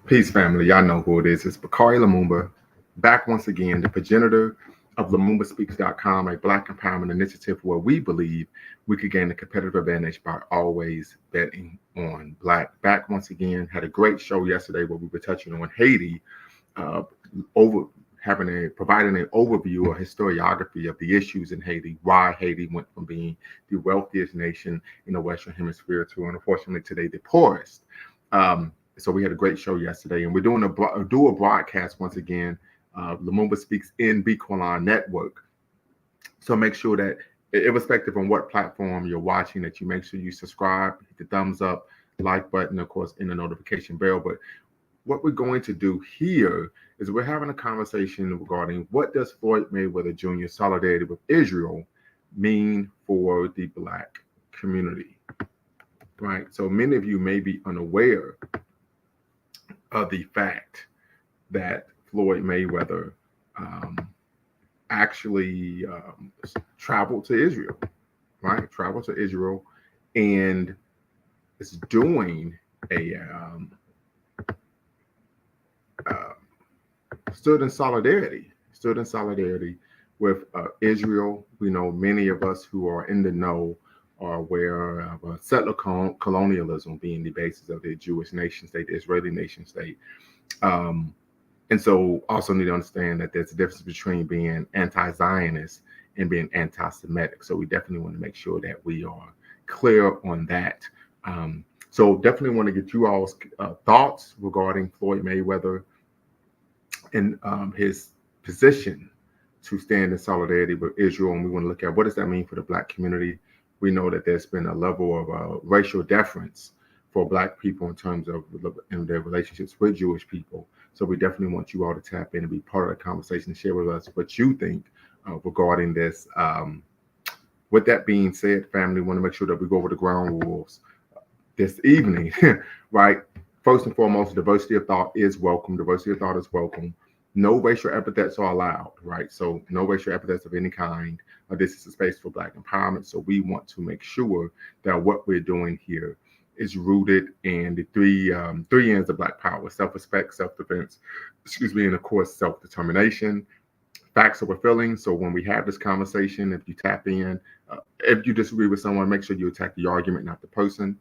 Peace, family. Y'all know who it is. It's Bakari Lumumba, back once again, the progenitor of LumumbaSpeaks.com, a Black empowerment initiative where we believe we could gain a competitive advantage by always betting on Black. Back once again, had a great show yesterday where we were touching on Haiti, uh, over providing an overview or historiography of the issues in Haiti, why Haiti went from being the wealthiest nation in the Western Hemisphere to, unfortunately, today the poorest. So we had a great show yesterday, and we're doing a dual broadcast once again. Lumumba Speaks in Bequalan Network. So make sure that, irrespective of what platform you're watching, that you make sure you subscribe, hit the thumbs up, like button, of course, and the notification bell. But what we're going to do here is we're having a conversation regarding what does Floyd Mayweather Jr. solidarity with Israel mean for the Black community, right? So many of you may be unaware of the fact that Floyd Mayweather actually traveled to Israel, right? Traveled to Israel and is doing a stood in solidarity with Israel. We know many of us who are in the know are aware of settler colonialism being the basis of the Jewish nation state, the Israeli nation state. And so also need to understand that there's a difference between being anti-Zionist and being anti-Semitic. So we definitely want to make sure that we are clear on that. So definitely want to get you all's thoughts regarding Floyd Mayweather and his position to stand in solidarity with Israel. And we want to look at what does that mean for the Black community. We know that there's been a level of racial deference for Black people in terms of in their relationships with Jewish people. So we definitely want you all to tap in and be part of the conversation and share with us what you think regarding this. With that being said, family, want to make sure that we go over the ground rules this evening, right? First and foremost, diversity of thought is welcome. Diversity of thought is welcome. No racial epithets are allowed, right? So no racial epithets of any kind. This is a space for Black empowerment. So we want to make sure that what we're doing here is rooted in the three ends of Black power: self-respect, self-defense, and of course, self-determination. Facts over feelings. So when we have this conversation, if you tap in, if you disagree with someone, make sure you attack the argument, not the person.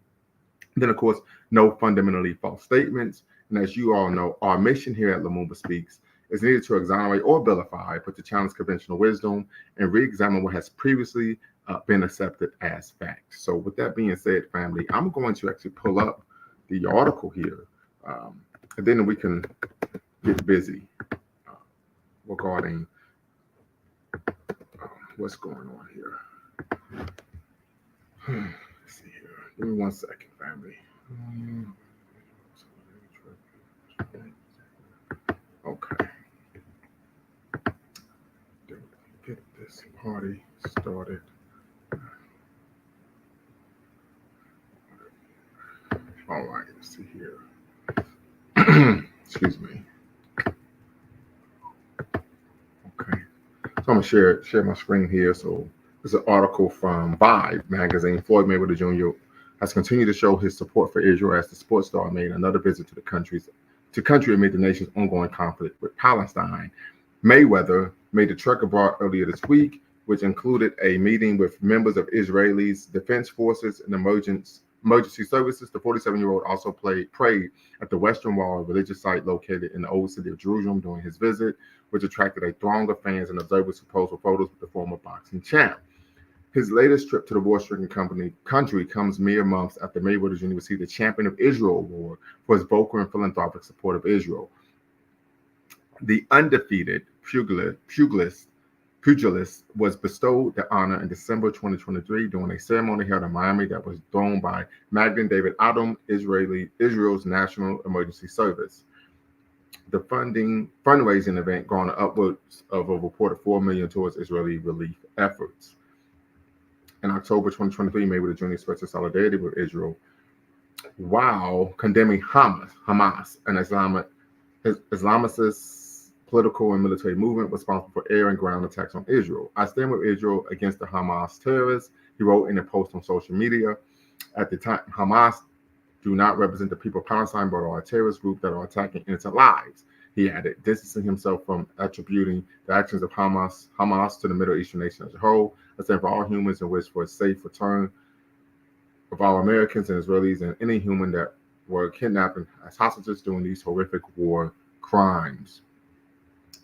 Then, of course, no fundamentally false statements. And as you all know, our mission here at Lumumba Speaks is neither to exonerate or vilify, but to challenge conventional wisdom and re-examine what has previously been accepted as fact. So with that being said, family, I'm going to actually pull up the article here, and then we can get busy regarding what's going on here. Let's see here. Give me 1 second, family. Okay. Get this party started. All right, let's see here. Excuse me. Okay. So I'm gonna share my screen here. So this is an article from Vibe magazine. Floyd Mayweather Jr. has continued to show his support for Israel as the sports star made another visit to the country amid the nation's ongoing conflict with Palestine. Mayweather made the trek abroad earlier this week, which included a meeting with members of Israel's defense forces and emergency services. The 47-year-old also prayed at the Western Wall, a religious site located in the old city of Jerusalem, during his visit, which attracted a throng of fans and observers who posed for photos with the former boxing champ. His latest trip to the war-stricken country comes mere months after Mayweather Jr. received the Champion of Israel Award for his vocal and philanthropic support of Israel. The undefeated pugilist was bestowed the honor in December 2023 during a ceremony held in Miami that was thrown by Magen David Adom, Israel's National Emergency Service. The fundraising event garnered upwards of a reported $4 million towards Israeli relief efforts. In October 2023, Mayweather Jr. expressed his solidarity with Israel while condemning Hamas, an Islamicist political and military movement responsible for air and ground attacks on Israel. I stand with Israel against the Hamas terrorists, he wrote in a post on social media. At the time, Hamas do not represent the people of Palestine, but are a terrorist group that are attacking innocent lives. He added, distancing himself from attributing the actions of Hamas to the Middle Eastern nation as a whole. I stand for all humans and wish for a safe return of all Americans and Israelis and any human that were kidnapped as hostages during these horrific war crimes.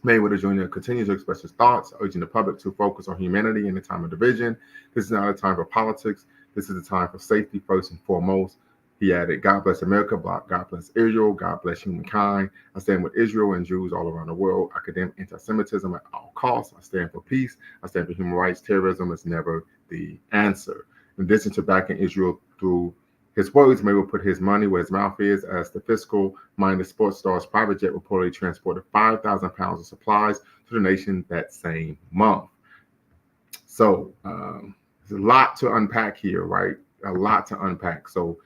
Mayweather Jr. continues to express his thoughts, urging the public to focus on humanity in a time of division. This is not a time for politics. This is a time for safety first and foremost. He added, God bless America, God bless Israel, God bless humankind. I stand with Israel and Jews all around the world. I condemn anti-Semitism at all costs. I stand for peace. I stand for human rights. Terrorism is never the answer. In addition to backing Israel through his words, Mayweather put his money where his mouth is, as the fiscal-minded sports star's private jet reportedly transported 5,000 pounds of supplies to the nation that same month. So there's a lot to unpack here, right? A lot to unpack. So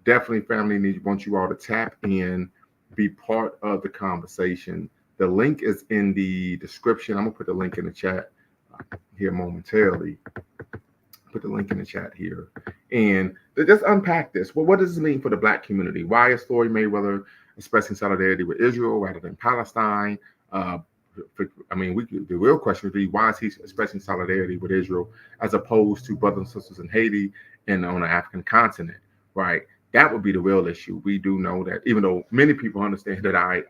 definitely, family, want you all to tap in, be part of the conversation. The link is in the description. I'm gonna put the link in the chat here momentarily. Put the link in the chat here, and just unpack this. Well, what does this mean for the Black community? Why is Floyd Mayweather expressing solidarity with Israel rather than Palestine? The real question would be, why is he expressing solidarity with Israel as opposed to brothers and sisters in Haiti and on the African continent, right? That would be the real issue. We do know that, even though many people understand that I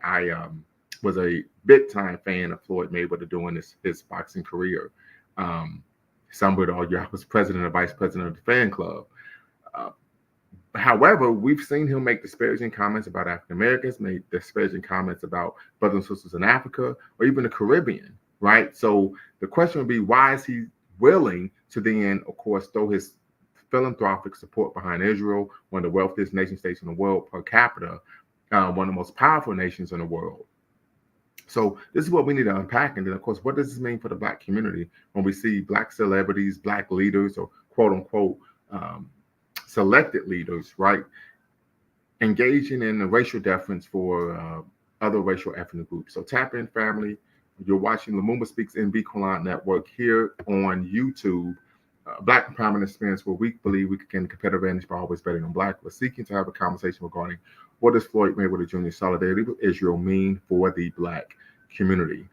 was a big time fan of Floyd Mayweather doing his boxing career. Some would argue I was president or vice president of the fan club. However, we've seen him make disparaging comments about African Americans, make disparaging comments about brothers and sisters in Africa, or even the Caribbean, right? So the question would be, why is he willing to then, of course, throw his philanthropic support behind Israel, one of the wealthiest nation states in the world per capita, one of the most powerful nations in the world? So this is what we need to unpack. And then, of course, what does this mean for the Black community when we see Black celebrities, Black leaders, or quote unquote selected leaders, right, engaging in the racial deference for other racial ethnic groups? So tap in, family. You're watching Lumumba Speaks NB Colon Network here on YouTube. Black Empowerment Experience, where we believe we can gain a competitive advantage by always betting on Black. We're seeking to have a conversation regarding what does Floyd Mayweather Jr. solidarity with Israel mean for the Black community.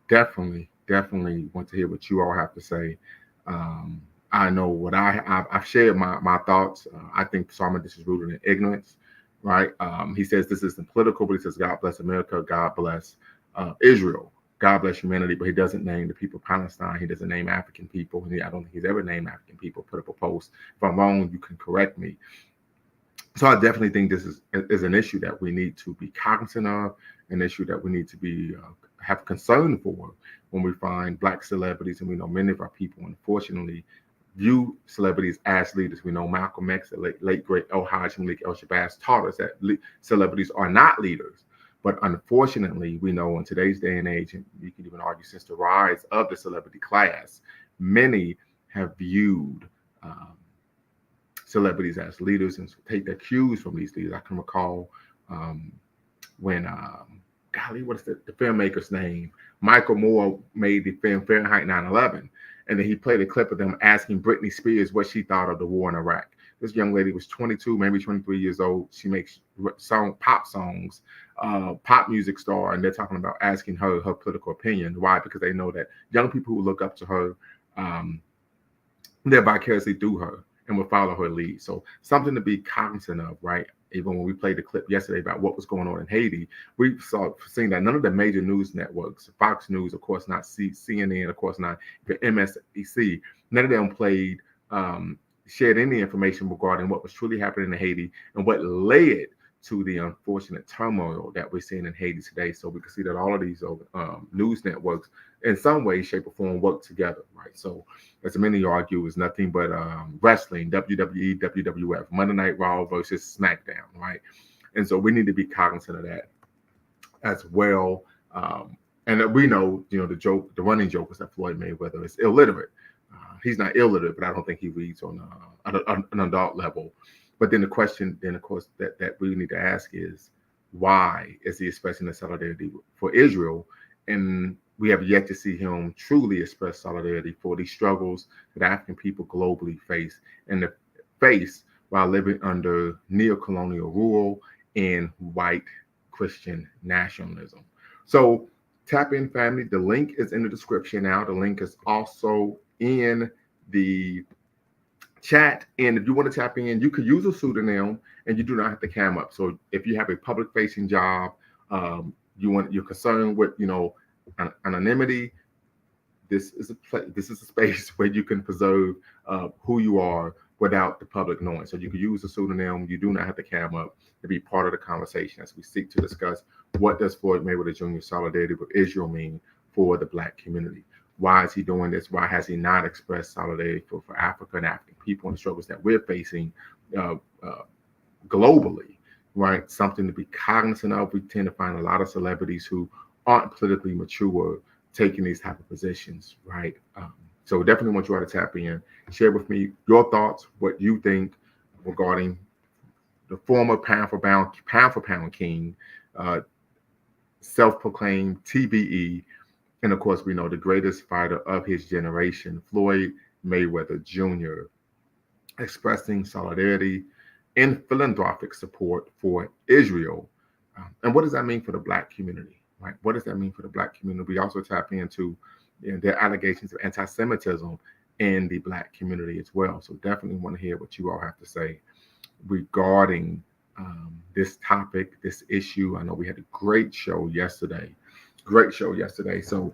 Definitely want to hear what you all have to say. I know what I've shared my thoughts. I think some of this is rooted in ignorance, right? He says this isn't political, but he says God bless America, God bless Israel, God bless humanity, but he doesn't name the people of Palestine. He doesn't name African people. I don't think he's ever named African people. Put up a post. If I'm wrong, you can correct me. So I definitely think this is an issue that we need to be cognizant of, an issue that we need to be have concern for when we find Black celebrities. And we know many of our people, unfortunately, view celebrities as leaders. We know Malcolm X, the late great El Hajj Malik El Shabazz, taught us that celebrities are not leaders. But unfortunately, we know in today's day and age, and you can even argue since the rise of the celebrity class, many have viewed celebrities as leaders and take their cues from these leaders. I can recall when, what is the filmmaker's name? Michael Moore made the film Fahrenheit 9/11. And then he played a clip of them asking Britney Spears what she thought of the war in Iraq. This young lady was 22, maybe 23 years old. She makes pop songs, pop music star, and they're talking about asking her political opinion. Why? Because they know that young people who look up to her, they're vicariously through her and will follow her lead. So something to be cognizant of, right? Even when we played the clip yesterday about what was going on in Haiti, we seen that none of the major news networks, Fox News, of course not, CNN, of course not, the MSNBC, none of them shared any information regarding what was truly happening in Haiti and what led to the unfortunate turmoil that we're seeing in Haiti today. So we can see that all of these news networks, in some way, shape, or form, work together, right? So as many argue, is nothing but wrestling, WWE, WWF, Monday Night Raw versus SmackDown, right? And so we need to be cognizant of that as well. And we know, the running joke is that Floyd Mayweather is illiterate. He's not illiterate, but I don't think he reads on an adult level. But then the question, of course, that we need to ask is, why is he expressing the solidarity for Israel? And we have yet to see him truly express solidarity for the struggles that African people globally face, and the face while living under neo-colonial rule and white Christian nationalism. So tap in, family. The link is in the description now. The link is also in the chat. And if you want to tap in, you could use a pseudonym and you do not have to cam up. So if you have a public facing job, you're concerned with anonymity, this is a space where you can preserve who you are without the public knowing. So you can use a pseudonym. You do not have to cam up to be part of the conversation as we seek to discuss what does Floyd Mayweather Jr. solidarity with Israel mean for the Black community. Why is he doing this? Why has he not expressed solidarity for Africa and African people and the struggles that we're facing globally, right? Something to be cognizant of. We tend to find a lot of celebrities who aren't politically mature taking these type of positions, right? So definitely want you all to tap in, share with me your thoughts, what you think regarding the former pound for pound king, self-proclaimed TBE, and of course we know the greatest fighter of his generation, Floyd Mayweather Jr., expressing solidarity and philanthropic support for Israel. And what does that mean for the Black community? Right? What does that mean for the Black community? We also tap into their allegations of anti-Semitism in the Black community as well. So definitely want to hear what you all have to say regarding this topic, this issue. I know we had a great show yesterday. So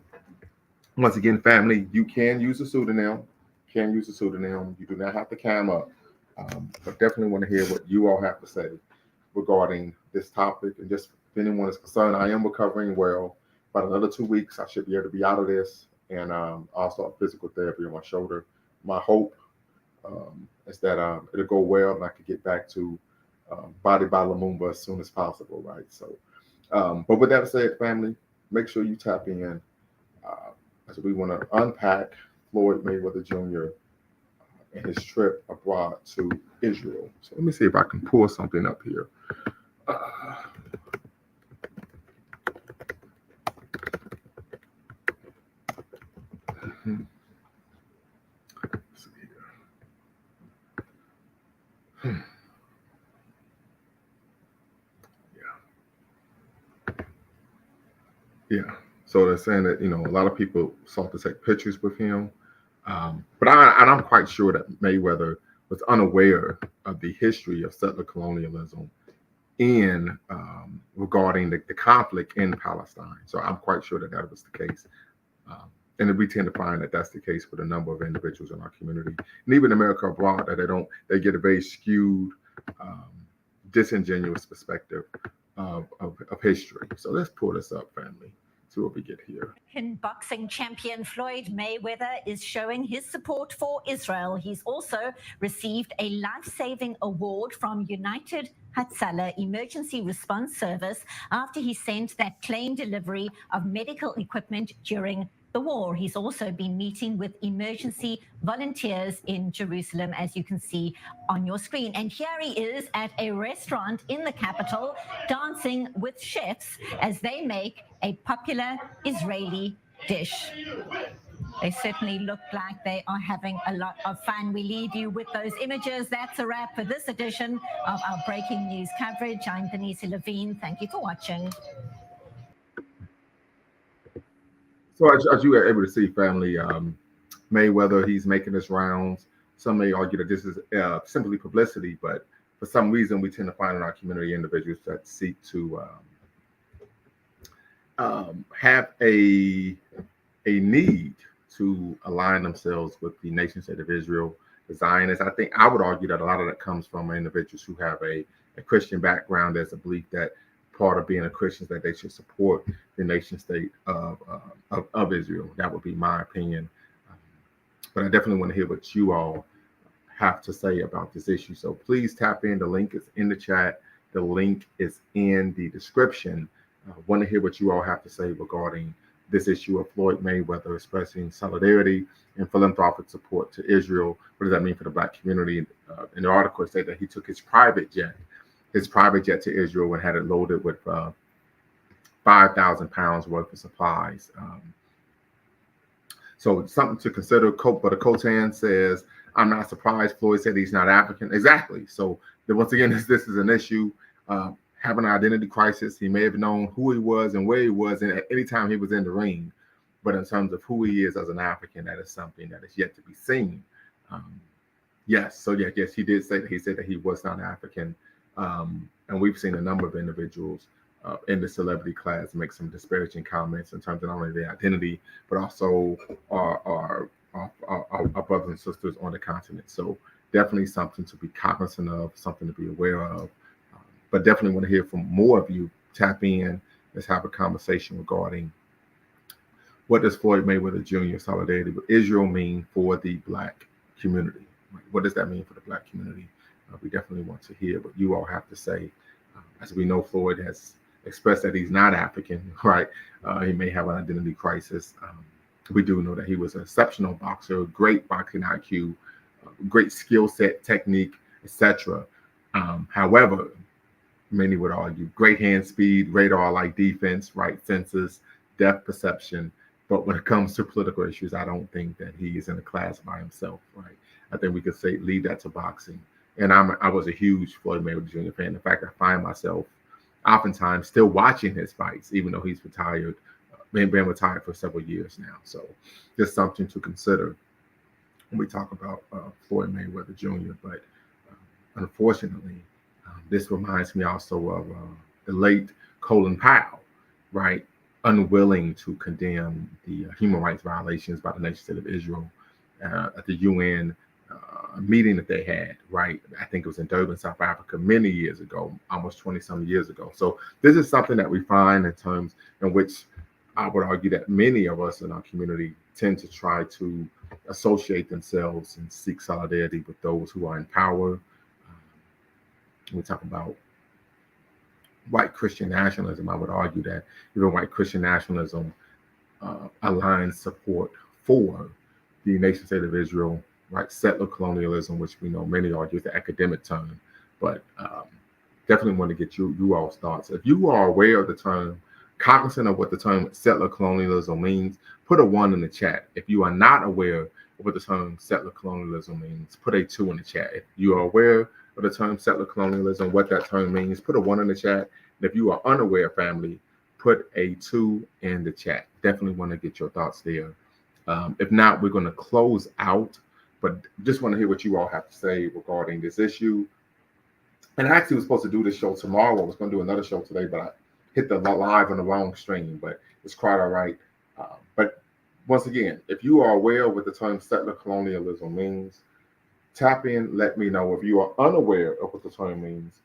once again, family, you can use a pseudonym. You do not have to cam up. But definitely want to hear what you all have to say regarding this topic. And just if anyone is concerned, I am recovering well. About another 2 weeks, I should be able to be out of this. And I'll start physical therapy on my shoulder. My hope is that it'll go well and I can get back to Body by Lumumba as soon as possible, right? So, but with that said, family, make sure you tap in as we want to unpack Floyd Mayweather Jr. and his trip abroad to Israel. So let me see if I can pull something up here. Yeah. So they're saying that a lot of people sought to take pictures with him, but I'm quite sure that Mayweather was unaware of the history of settler colonialism in regarding the conflict in Palestine. So I'm quite sure that was the case. And we tend to find that that's the case with a number of individuals in our community, and even America abroad, that they get a very skewed, disingenuous perspective of history. So let's pull this up, family. See what we get here. Boxing champion Floyd Mayweather is showing his support for Israel. He's also received a life-saving award from United Hatzalah Emergency Response Service after he sent that plane delivery of medical equipment during the war. He's also been meeting with emergency volunteers in Jerusalem, as you can see on your screen. And here he is at a restaurant in the capital, dancing with chefs as they make a popular Israeli dish. They certainly look like they are having a lot of fun. We leave you with those images. That's a wrap for this edition of our breaking news coverage. I'm Denise Levine. Thank you for watching. So as you were able to see, family, Mayweather, he's making his rounds. Some may argue that this is simply publicity, but for some reason, we tend to find in our community individuals that seek to have a need to align themselves with the nation state of Israel, the Zionists. I would argue that a lot of that comes from individuals who have a Christian background. There's a belief that part of being a Christian is that they should support the nation state of Israel. That would be my opinion. But I definitely want to hear what you all have to say about this issue. So please tap in. The link is in the chat. The link is in the description. I want to hear what you all have to say regarding this issue of Floyd Mayweather expressing solidarity and philanthropic support to Israel. What does that mean for the Black community? In the article, it said that he took his private jet to Israel and had it loaded with 5,000 pounds worth of supplies. So it's something to consider. But Kotan says, I'm not surprised Floyd said he's not African. Exactly. So once again, this is an issue. Having an identity crisis. He may have known who he was and where he was at any time he was in the ring. But in terms of who he is as an African, that is something that is yet to be seen. Yes. So yes, he did say that. He said that he was not African. And we've seen a number of individuals in the celebrity class make some disparaging comments in terms of not only their identity, but also our brothers and sisters on the continent. So definitely something to be cognizant of, something to be aware of. But definitely want to hear from more of you. Tap in. Let's have a conversation regarding what does Floyd Mayweather Jr. solidarity with Israel mean for the Black community? What does that mean for the Black community? We definitely want to hear what you all have to say. As we know, Floyd has expressed that he's not African, right? He may have an identity crisis. We do know that he was an exceptional boxer, great boxing IQ, great skill set, technique, etc. However, many would argue great hand speed, radar-like defense, right senses, depth perception. But when it comes to political issues, I don't think that he is in a class by himself, right? I think we could say leave that to boxing. And I was a huge Floyd Mayweather Jr. fan. In fact, I find myself oftentimes still watching his fights, even though he's retired, been retired for several years now. So just something to consider when we talk about Floyd Mayweather Jr. But unfortunately, this reminds me also of the late Colin Powell, right? Unwilling to condemn the human rights violations by the nation state of Israel at the UN meeting that they had, right? I think it was in Durban, South Africa, many years ago, almost 20-some years ago. So this is something that we find in terms in which I would argue that many of us in our community tend to try to associate themselves and seek solidarity with those who are in power. We talk about white Christian nationalism. I would argue that even white Christian nationalism aligns support for the nation state of Israel, right? Settler colonialism, which we know many argue is the academic term, but definitely want to get you all's thoughts. If you are aware of the term, cognizant of what the term settler colonialism means, put a 1 in the chat. If you are not aware of what the term settler colonialism means, put a 2 in the chat. If you are aware of the term settler colonialism, what that term means, put a 1 in the chat. And if you are unaware, family, put a 2 in the chat. Definitely want to get your thoughts there. If not, we're going to close out, but just want to hear what you all have to say regarding this issue. And I actually was supposed to do this show tomorrow. I was going to do another show today, but I hit the live on the wrong stream, but it's quite all right. But once again, if you are aware of what the term settler colonialism means, tap in, let me know. If you are unaware of what the term means,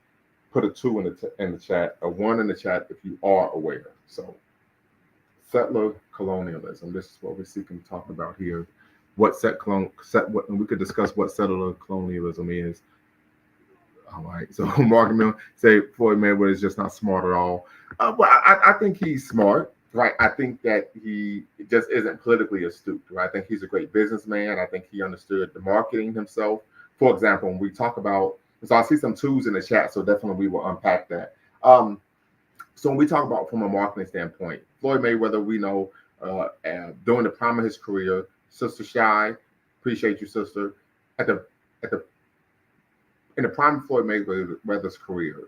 put a 2 in the chat, a 1 in the chat if you are aware. So settler colonialism, this is what we're seeking to talk about here. And we could discuss what settler colonialism is. All right, so Mark Mill say Floyd Mayweather is just not smart at all. Well, I think he's smart, right? I think that he just isn't politically astute, right? I think he's a great businessman. I think he understood the marketing himself. For example, when we talk about, so I see some 2s in the chat, so definitely we will unpack that. So when we talk about from a marketing standpoint, Floyd Mayweather, we know during the prime of his career, Sister Shy, appreciate you, sister, in the prime of Floyd Mayweather's career,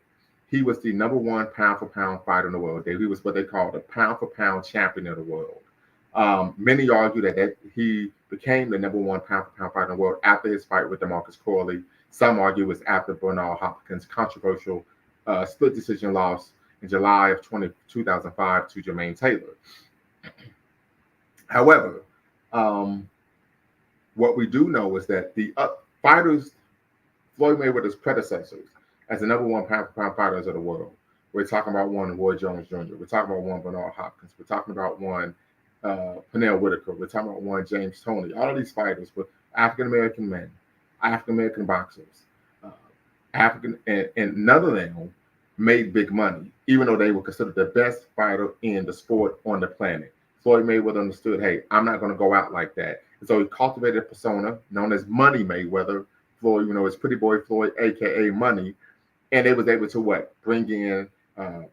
he was the number 1 pound-for-pound fighter in the world. He was what they call the pound-for-pound champion of the world. Many argue that he became the number 1 pound-for-pound fighter in the world after his fight with DeMarcus Corley. Some argue it was after Bernard Hopkins' controversial split decision loss in July of 2005 to Jermaine Taylor. However, what we do know is that the fighters, Floyd Mayweather's predecessors, as the number 1 pound-for-pound fighters of the world, we're talking about one Roy Jones Jr., we're talking about one Bernard Hopkins, we're talking about one Pernell Whitaker, we're talking about one James Toney. All of these fighters were African-American men, African-American boxers, and none of them made big money, even though they were considered the best fighter in the sport on the planet. Floyd Mayweather understood, hey, I'm not going to go out like that. And so he cultivated a persona known as Money Mayweather. Floyd, his pretty boy Floyd, aka Money, and they was able to bring in,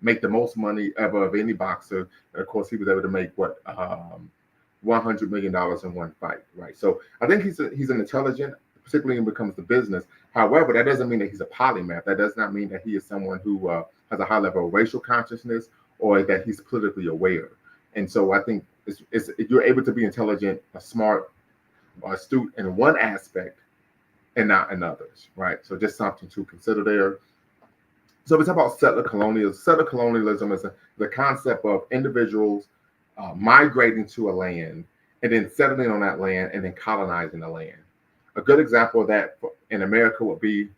make the most money ever of any boxer. And of course, he was able to make $100 million in one fight, right? So I think he's an intelligent particularly when it comes to business. However, that doesn't mean that he's a polymath. That does not mean that he is someone who has a high level of racial consciousness or that he's politically aware. And so I think it's if you're able to be intelligent, smart, or astute in one aspect and not in others, right? So just something to consider there. So we talk about settler colonialism. Settler colonialism is the concept of individuals migrating to a land and then settling on that land and then colonizing the land. A good example of that in America would be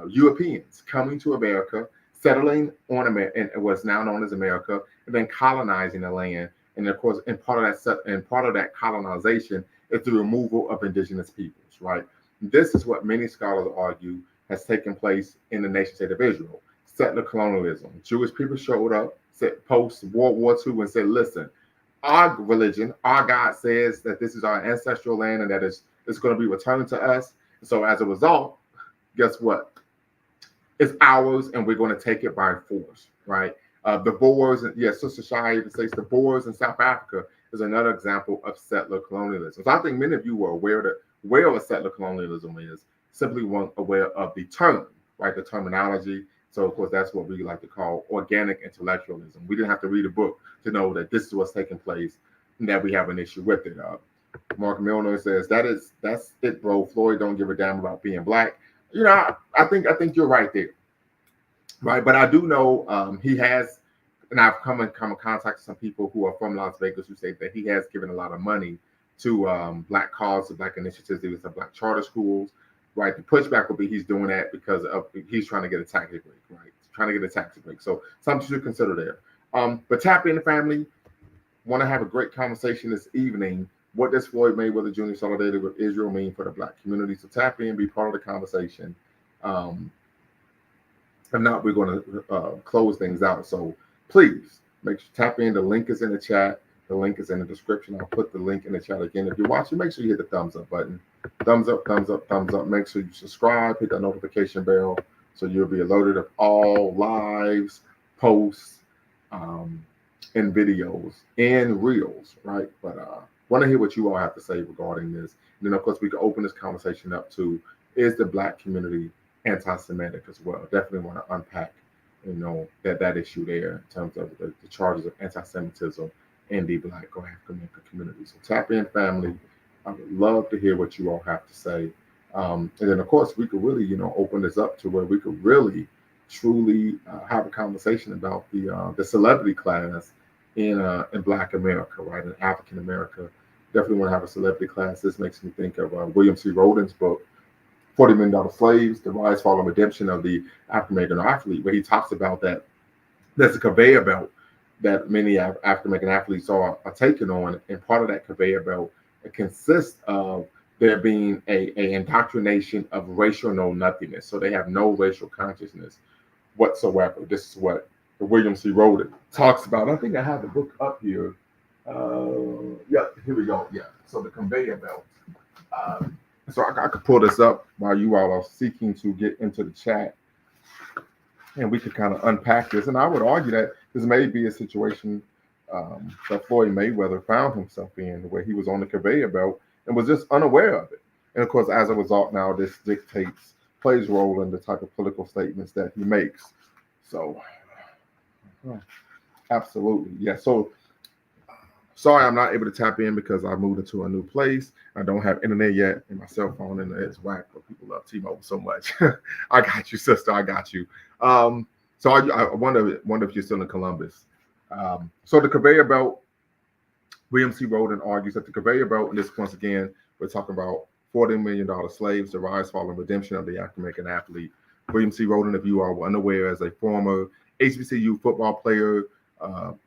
Europeans coming to America, settling on America, and what's now known as America, and then colonizing the land. And of course, and part of that colonization is the removal of indigenous peoples, right? This is what many scholars argue has taken place in the nation state of Israel. Settler colonialism. Jewish people showed up, said post World War II, and said, "Listen, our religion, our God says that this is our ancestral land and that it's going to be returned to us. So as a result, guess what? It's ours, and we're going to take it by force, right?" The Boers, yes, Sister Shai even says the Boers in South Africa is another example of settler colonialism. So I think many of you were aware that where a settler colonialism is, simply weren't aware of the term, right? The terminology. So, of course, that's what we like to call organic intellectualism. We didn't have to read a book to know that this is what's taking place and that we have an issue with it. Mark Milner says, that's it, bro. Floyd don't give a damn about being black. You know, I think you're right there, right? But I do know he has, and I've come in contact with some people who are from Las Vegas who say that he has given a lot of money to black causes, black initiatives. There was some black charter schools. Right, the pushback will be he's doing that because he's trying to get a tax break, right? Trying to get a tax break. So something to consider there. But tap in, family. Want to have a great conversation this evening. What does Floyd Mayweather Jr. solidarity with Israel mean for the black community? So tap in, be part of the conversation. If not, we're going to close things out. So please make sure tap in. The link is in the chat. The link is in the description. I'll put the link in the chat again. If you're watching, make sure you hit the thumbs up button. Thumbs up, thumbs up, thumbs up. Make sure you subscribe, hit that notification bell so you'll be alerted of all lives, posts, and videos and reels, right? But want to hear what you all have to say regarding this. And then, of course, we can open this conversation up to, is the black community anti-Semitic as well? Definitely want to unpack, that issue there in terms of the charges of anti-Semitism in the black or African American community. So tap in, family. I would love to hear what you all have to say. And then, of course, we could really, open this up to where we could really, truly have a conversation about the celebrity class in Black America, right? In African America. Definitely want to have a celebrity class. This makes me think of William C. Rhoden's book, $40 Million Slaves, The Rise, Fall, and Redemption of the African American Athlete, where he talks about that there's a conveyor belt that many African American athletes are taking on, and part of that conveyor belt consists of there being a indoctrination of racial know nothingness. So they have no racial consciousness whatsoever. This is what William C. Rhoden talks about. I think I have the book up here. Yeah, here we go. Yeah, so the conveyor belt. So I could pull this up while you all are seeking to get into the chat, and we could kind of unpack this. And I would argue that this may be a situation that Floyd Mayweather found himself in, where he was on the conveyor belt and was just unaware of it. And of course, as a result, now this plays a role in the type of political statements that he makes. So, absolutely, yeah. So, sorry, I'm not able to tap in because I moved into a new place. I don't have internet yet, and my cell phone internet is whack, but people love T-Mobile so much. I got you, sister. I got you. So I wonder if you're still in Columbus. So the conveyor belt, William C. Rhoden argues that the conveyor belt, and this once again, we're talking about $40 million slaves, the rise, fall, and redemption of the African American athlete. William C. Rhoden, if you are unaware, is a former HBCU football player,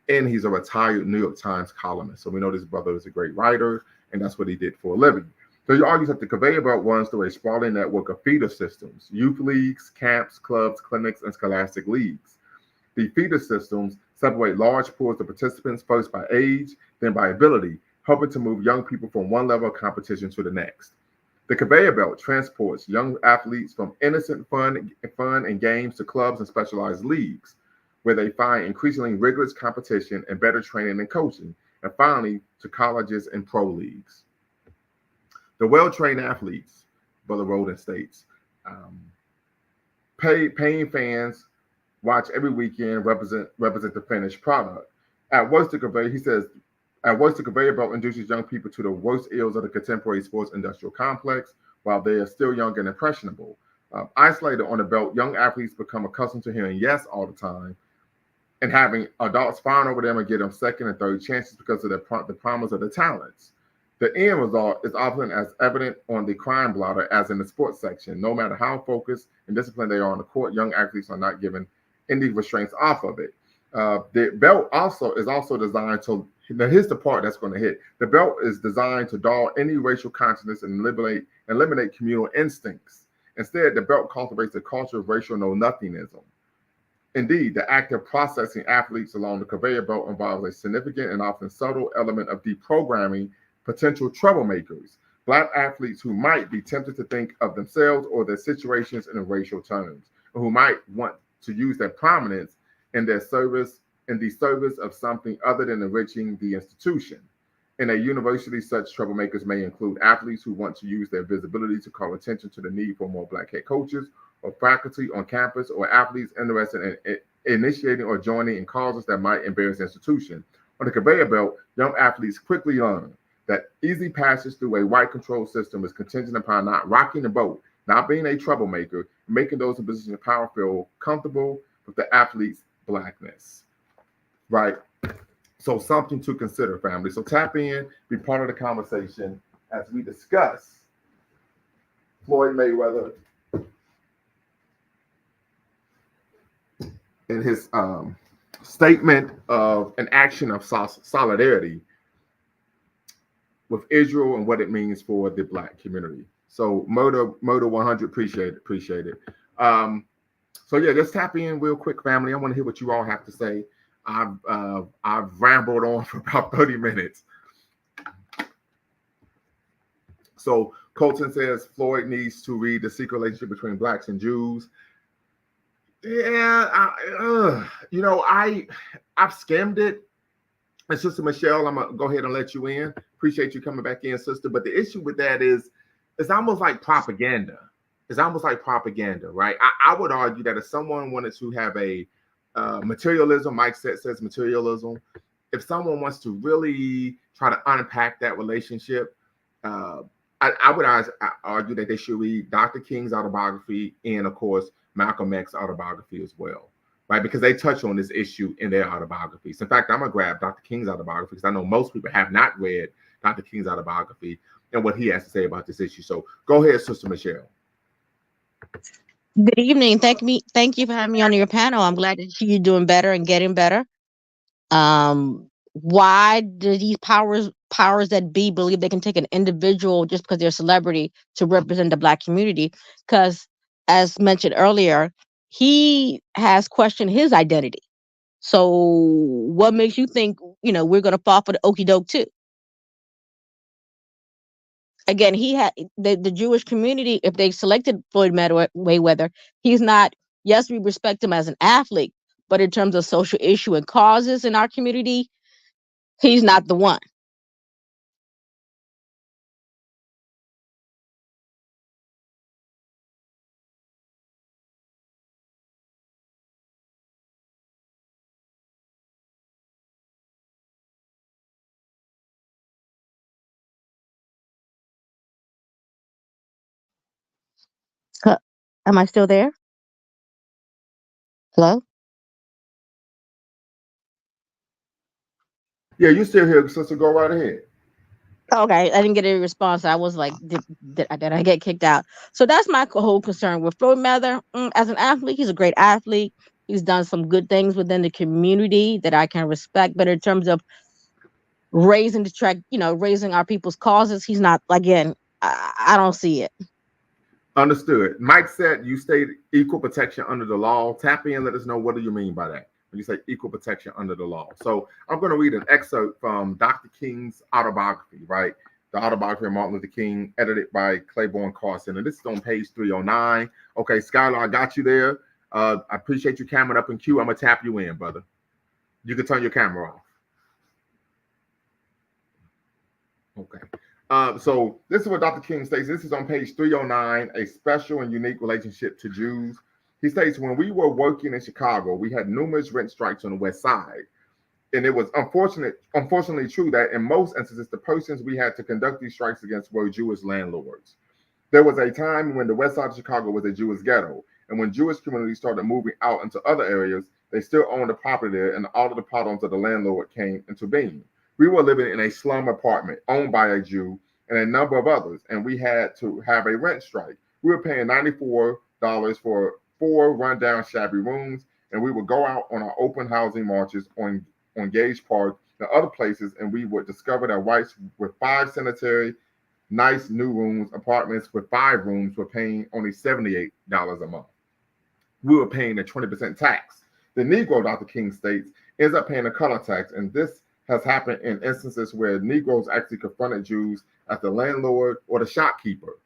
and he's a retired New York Times columnist. So we know this brother is a great writer, and that's what he did for a living. So he argues that the conveyor belt runs through a sprawling network of feeder systems, youth leagues, camps, clubs, clinics, and scholastic leagues. The feeder systems separate large pools of participants first by age, then by ability, helping to move young people from one level of competition to the next. The conveyor belt transports young athletes from innocent fun and games to clubs and specialized leagues, where they find increasingly rigorous competition and better training and coaching, and finally to colleges and pro leagues. The well-trained athletes Brother Roden states, paying fans watch every weekend represent the finished product. At worst, the conveyor, he says, at worst, the conveyor belt induces young people to the worst ills of the contemporary sports industrial complex while they are still young and impressionable. Isolated on the belt, young athletes become accustomed to hearing yes all the time and having adults fawn over them and give them second and third chances because of the promise of the talents. The end result is often as evident on the crime blotter as in the sports section. No matter how focused and disciplined they are on the court, young athletes are not given any restraints off of it. The belt is also designed to. Now here's the part that's going to hit. The belt is designed to dull any racial consciousness and eliminate communal instincts. Instead, the belt cultivates a culture of racial know-nothingism. Indeed, the act of processing athletes along the conveyor belt involves a significant and often subtle element of deprogramming potential troublemakers, Black athletes who might be tempted to think of themselves or their situations in racial terms, or who might want to use their prominence in the service of something other than enriching the institution. In a university, such troublemakers may include athletes who want to use their visibility to call attention to the need for more Black head coaches or faculty on campus, or athletes interested in initiating or joining in causes that might embarrass the institution. On the conveyor belt, young athletes quickly learn that easy passage through a white control system is contingent upon not rocking the boat, not being a troublemaker, making those in position of power feel comfortable with the athlete's Blackness. Right? So something to consider, family. So tap in, be part of the conversation as we discuss Floyd Mayweather in his statement of an action of solidarity with Israel and what it means for the Black community. So Murder 100, appreciate it. So yeah, let's tap in real quick, family. I want to hear what you all have to say. I've rambled on for about 30 minutes. So Colton says Floyd needs to read The Secret Relationship Between Blacks and Jews. Yeah, I've skimmed it. And Sister Michelle, I'm gonna go ahead and let you in. Appreciate you coming back in, sister. But the issue with that is, it's almost like propaganda. It's almost like propaganda, right? I would argue that if someone wanted to have a materialism, Mike says materialism. If someone wants to really try to unpack that relationship, I would argue that they should read Dr. King's autobiography and, of course, Malcolm X's autobiography as well, right? Because they touch on this issue in their autobiographies. In fact, I'm going to grab Dr. King's autobiography because I know most people have not read Dr. King's autobiography and what he has to say about this issue. So go ahead, Sister Michelle. Good evening. Thank you for having me on your panel. I'm glad to see you doing better and getting better. Why do these powers that be believe they can take an individual just because they're a celebrity to represent the Black community? Because, as mentioned earlier, he has questioned his identity. So what makes you think, we're going to fall for the okie doke too? Again, he had the Jewish community. If they selected Floyd Mayweather, he's not. Yes, we respect him as an athlete, but in terms of social issue and causes in our community, he's not the one. Am I still there? Hello? Yeah, you still here, sister. Go right ahead. Okay, I didn't get any response. I was like, did I get kicked out? So that's my whole concern with Floyd Mayweather. As an athlete, he's a great athlete. He's done some good things within the community that I can respect. But in terms of raising our people's causes, he's not. Again, I don't see it. Understood. Mike said you state equal protection under the law. Tap in, let us know, what do you mean by that when you say equal protection under the law? So I'm going to read an excerpt from Dr. King's autobiography, right? The autobiography of Martin Luther King, edited by Claiborne Carson. And this is on page 309. Okay, Skylar, I got you there. I appreciate you coming up in queue. I'm going to tap you in, brother. You can turn your camera off. Okay. So this is what Dr. King states. This is on page 309, a special and unique relationship to Jews. He states, when we were working in Chicago, we had numerous rent strikes on the west side. And it was unfortunately true that in most instances, the persons we had to conduct these strikes against were Jewish landlords. There was a time when the west side of Chicago was a Jewish ghetto. And when Jewish communities started moving out into other areas, they still owned the property there, and all of the problems of the landlord came into being. We were living in a slum apartment owned by a Jew and a number of others, and we had to have a rent strike. We were paying $94 for 4 rundown, shabby rooms, and we would go out on our open housing marches on Gage Park and other places, and we would discover that whites with 5 sanitary, nice new rooms, apartments with 5 rooms were paying only $78 a month. We were paying a 20% tax. The Negro, Dr. King states, ends up paying a color tax, and this has happened in instances where Negroes actually confronted Jews as the landlord or the shopkeeper.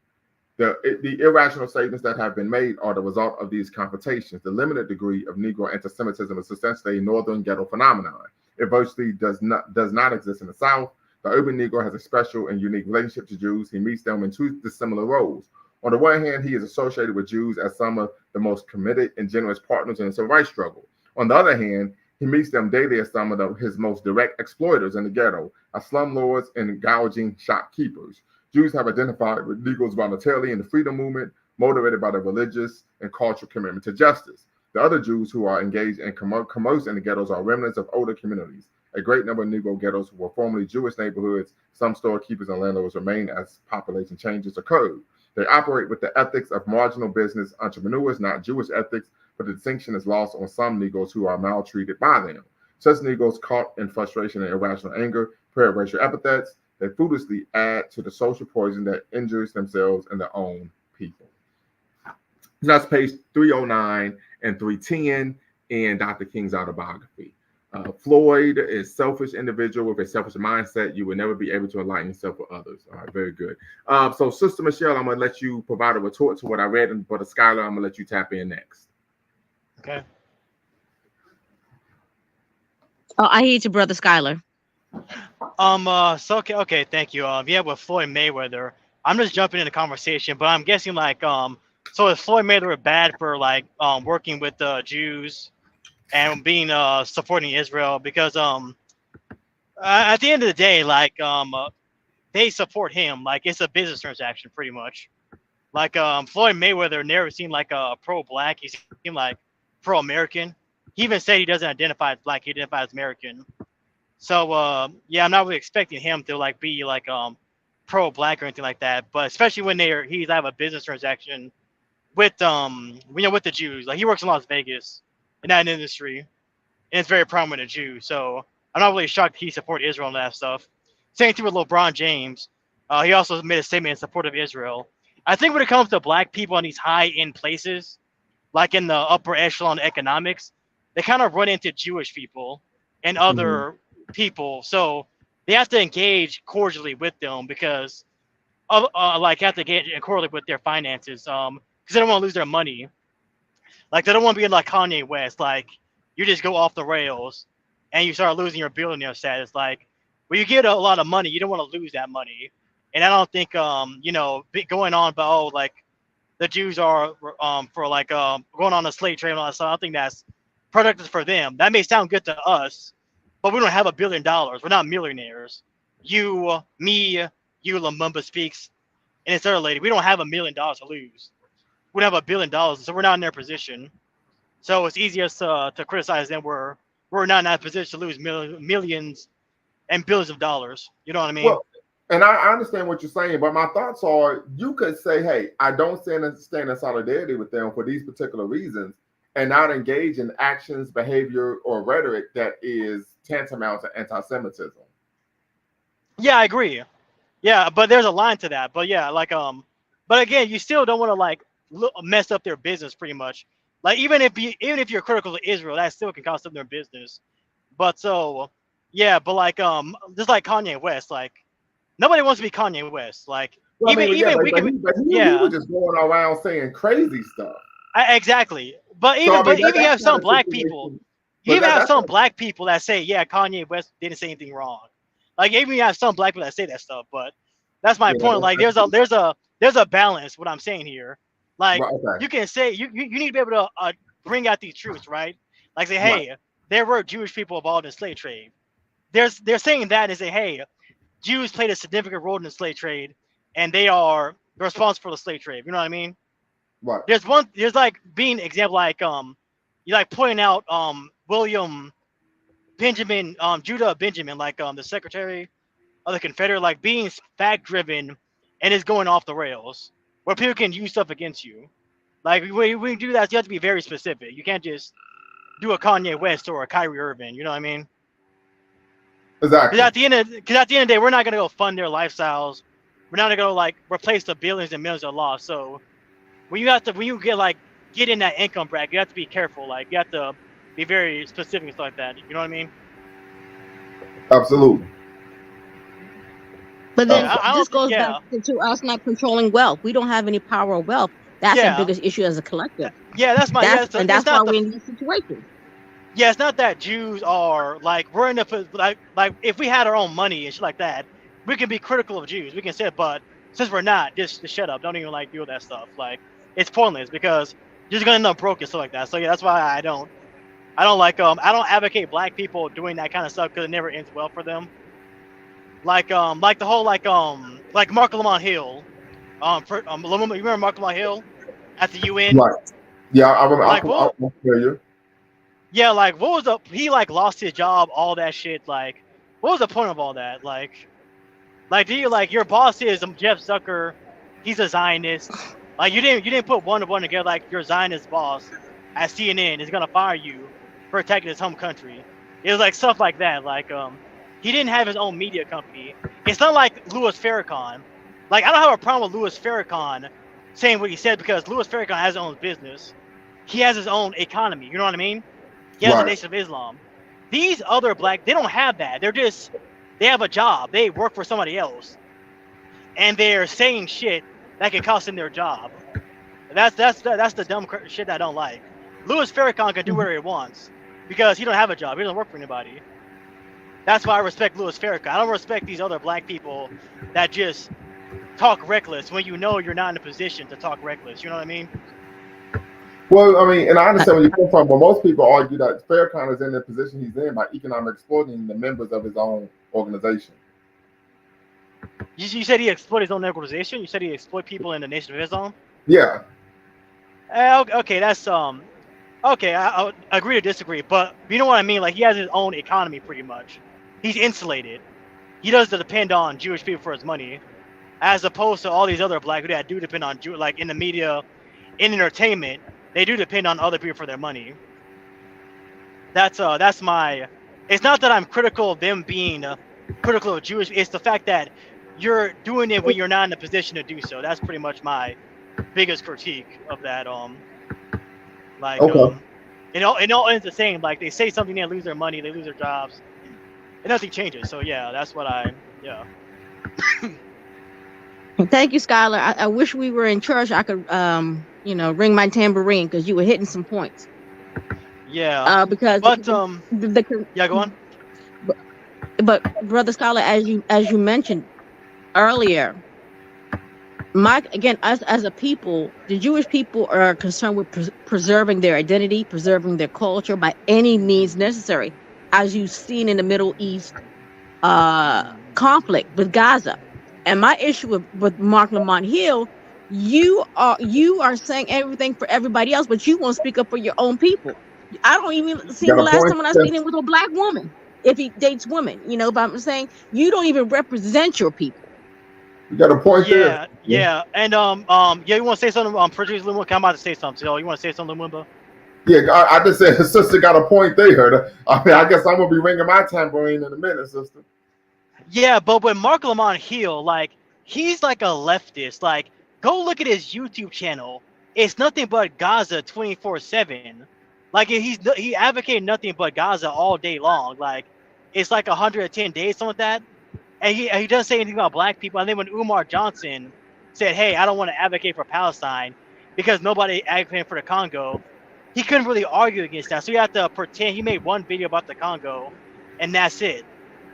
The irrational statements that have been made are the result of these confrontations. The limited degree of Negro anti-Semitism is essentially a northern ghetto phenomenon. It virtually does not exist in the South. The urban Negro has a special and unique relationship to Jews. He meets them in 2 dissimilar roles. On the one hand, he is associated with Jews as some of the most committed and generous partners in the civil rights struggle. On the other hand, he meets them daily as some of his most direct exploiters in the ghetto, as slumlords and gouging shopkeepers. Jews have identified with Negroes voluntarily in the freedom movement, motivated by their religious and cultural commitment to justice. The other Jews who are engaged in commerce in the ghettos are remnants of older communities. A great number of Negro ghettos were formerly Jewish neighborhoods. Some storekeepers and landlords remain as population changes occurred. They operate with the ethics of marginal business entrepreneurs, not Jewish ethics, but the distinction is lost on some Negroes who are maltreated by them. Such Negroes caught in frustration and irrational anger, pair racial epithets, they foolishly add to the social poison that injures themselves and their own people. So that's page 309 and 310 in Dr. King's autobiography. Floyd is a selfish individual with a selfish mindset. You will never be able to enlighten yourself or others. All right, very good. So, Sister Michelle, I'm going to let you provide a retort to what I read, and for the Skylar, I'm going to let you tap in next. Okay. Oh, I hear you, brother Skylar. So okay, thank you. Yeah, with Floyd Mayweather, I'm just jumping in the conversation, but I'm guessing like so is Floyd Mayweather bad for like working with Jews and being supporting Israel because at the end of the day, like they support him, like it's a business transaction pretty much. Like Floyd Mayweather never seemed like a pro-black. He seemed like pro-American. He even said he doesn't identify as black. He identifies as American. So yeah, I'm not really expecting him to like be like pro-black or anything like that. But especially when he's have a business transaction with with the Jews. Like he works in Las Vegas in that industry, and it's very prominent Jew. So I'm not really shocked he support Israel and that stuff. Same thing with LeBron James. He also made a statement in support of Israel. I think when it comes to black people in these high-end places, like in the upper echelon economics, they kind of run into Jewish people and other people. So they have to engage cordially with them because like have to engage cordially with their finances because they don't want to lose their money. Like they don't want to be like Kanye West. Like you just go off the rails and you start losing your billionaire status. Like when you get a lot of money, you don't want to lose that money. And I don't think going on about like the Jews are for like going on a slave trade and all that stuff. I think that's productive for them. That may sound good to us, but we don't have $1 billion. We're not millionaires. You, me, you, Lumumba speaks, and this other lady. We don't have $1 million to lose. We don't have $1 billion, so we're not in their position. So it's easiest to criticize them. We're not in that position to lose millions and billions of dollars. You know what I mean? Well, and I understand what you're saying, but my thoughts are you could say, hey, I don't stand in solidarity with them for these particular reasons and not engage in actions, behavior, or rhetoric that is tantamount to anti-Semitism. Yeah, I agree. Yeah, but there's a line to that. But yeah, like but again, you still don't want to like mess up their business pretty much. Like even if you're critical to Israel, that still can cost them their business. But so yeah, but like just like Kanye West, like nobody wants to be Kanye West. Like Well, he was just going around saying crazy stuff. Exactly. But even you have some black people. You even have some black people that say, yeah, Kanye West didn't say anything wrong. Like even you have some black people that say that stuff, but That's my Yeah, point. Like there's a balance. What I'm saying here, like right, okay. you can say you need to be able to bring out these truths, right? Like say, Right. hey, there were Jewish people involved in slave trade. They're saying that and say, hey, Jews played a significant role in the slave trade, and they are responsible for the slave trade. You know what I mean? Right. There's like being example like you like pointing out William Benjamin Judah Benjamin like the secretary of the Confederate like being fact driven and is going off the rails where people can use stuff against you. Like when you do that, you have to be very specific. You can't just do a Kanye West or a Kyrie Irving. You know what I mean? Because Exactly. at the end of the day, we're not gonna go fund their lifestyles. We're not gonna go like replace the billions and millions of lost. So when you get in that income bracket, you have to be careful. Like you have to be very specific and stuff like that. You know what I mean? Absolutely. But then Yeah, I this don't think. goes back Yeah, to us not controlling wealth. We don't have any power or wealth. That's our yeah, biggest issue as a collective. yeah. That's my yeah. And It's that's why not the we're in these situations. yeah. It's not that Jews are like we're in the like if we had our own money and shit like that, we can be critical of Jews. We can say, but since we're not, just shut up. Don't even like deal with that stuff. Like it's pointless because you're just gonna end up broke and stuff like that. So yeah, that's why I don't I don't advocate black people doing that kind of stuff because it never ends well for them. Like the whole like Mark Lamont Hill, you remember Mark Lamont Hill at the UN? Right. Yeah, I remember. Like I hear you. yeah, like what was the he like lost his job, all that shit. Like what was the point of all that? Like do you like your boss is Jeff Zucker, he's a Zionist. Like you didn't put one to one together. Like your Zionist boss at CNN is gonna fire you for attacking his home country. It was like stuff like that. Like he didn't have his own media company. It's not like Louis Farrakhan. Like I don't have a problem with Louis Farrakhan saying what he said because Louis Farrakhan has his own business. He has his own economy. You know what I mean? He has the Right. Nation of Islam. These other black, they don't have that. They have a job. They work for somebody else, and they're saying shit that could cost them their job. That's the dumb shit that I don't like. Louis Farrakhan can do whatever he wants because he don't have a job. He doesn't work for anybody. That's why I respect Louis Farrakhan. I don't respect these other black people that just talk reckless when you know you're not in a position to talk reckless. You know what I mean? Well, I mean, and I understand where you come from, but most people argue that Farrakhan is in the position he's in by economic exploiting the members of his own organization. You said he exploit his own organization. You said he exploit people in the Nation of Islam. Yeah. Okay, that's okay. I agree to disagree, but you know what I mean. Like he has his own economy, pretty much. He's insulated. He doesn't depend on Jewish people for his money, as opposed to all these other black people that do depend on Jew, like in the media, in entertainment. They do depend on other people for their money. That's my. It's not that I'm critical of them being critical of Jewish. It's the fact that you're doing it when you're not in a position to do so. That's pretty much my biggest critique of that. Like Okay. it all ends the same. Like they say something, they lose their money, they lose their jobs, and nothing changes. So yeah, that's what yeah. Thank you, Skylar. I wish we were in church. I could ring my tambourine because you were hitting some points. Yeah. Because But yeah, go on. But Brother Scholar, as you mentioned earlier, us as a people, the Jewish people are concerned with preserving their identity, preserving their culture by any means necessary, as you've seen in the Middle East conflict with Gaza. And my issue with Mark Lamont Hill, you are saying everything for everybody else, but you won't speak up for your own people. I don't even see Got the a last point time when I there. seen him with a black woman. If he dates women, but I'm saying you don't even represent your people. You got a point there. Yeah. And yeah, you want to say something? Producer Lumumba, I'm about to say something. So you want to say something, Lumumba? Yeah, I just said his sister got a point there. I mean, I guess I'm gonna be ringing my tambourine in a minute, sister. Yeah, but with Mark Lamont Hill, like he's like a leftist. Like, go look at his YouTube channel. It's nothing but Gaza 24/7. Like he advocated nothing but Gaza all day long. Like it's like 110 days, something like that. And he doesn't say anything about black people. And then when Umar Johnson said, "Hey, I don't want to advocate for Palestine because nobody advocated for the Congo," he couldn't really argue against that. So you have to pretend he made one video about the Congo, and that's it.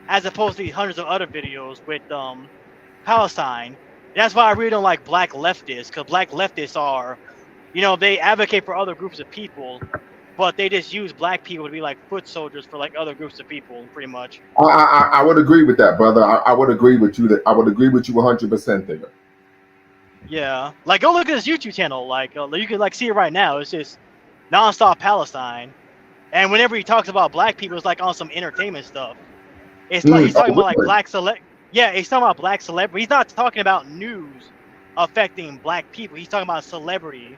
As opposed to these hundreds of other videos with Palestine. That's why I really don't like black leftists, because black leftists are, they advocate for other groups of people, but they just use black people to be like foot soldiers for like other groups of people, pretty much. I would agree with that, brother. I would agree with you that I would agree with you 100% there. Yeah, like go look at his YouTube channel. Like you can like see it right now. It's just nonstop Palestine, and whenever he talks about black people, it's like on some entertainment stuff. It's like he's talking about like Really? Yeah, he's talking about black celebrity. He's not talking about news affecting black people. He's talking about celebrity,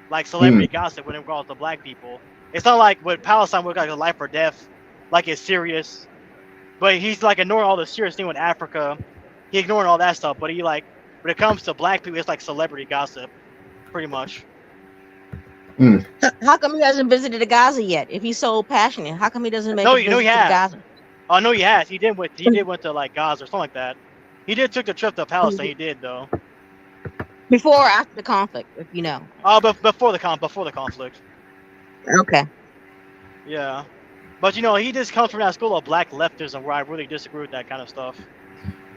like celebrity gossip when it involves the black people. It's not like with Palestine, we're like a life or death, like it's serious. But he's like ignoring all the serious thing with Africa. He ignoring all that stuff. But he like when it comes to black people, it's like celebrity gossip, pretty much. How come he hasn't visited the Gaza yet? If he's so passionate, how come he doesn't make No, a visit he to the has. Gaza? Oh no, he has. He did went to like Gaza or something like that. He did took the trip to Palestine. He did though. Before or after the conflict, if you know. Oh, but before the conflict. Okay. Yeah, but he just comes from that school of black leftism where I really disagree with that kind of stuff.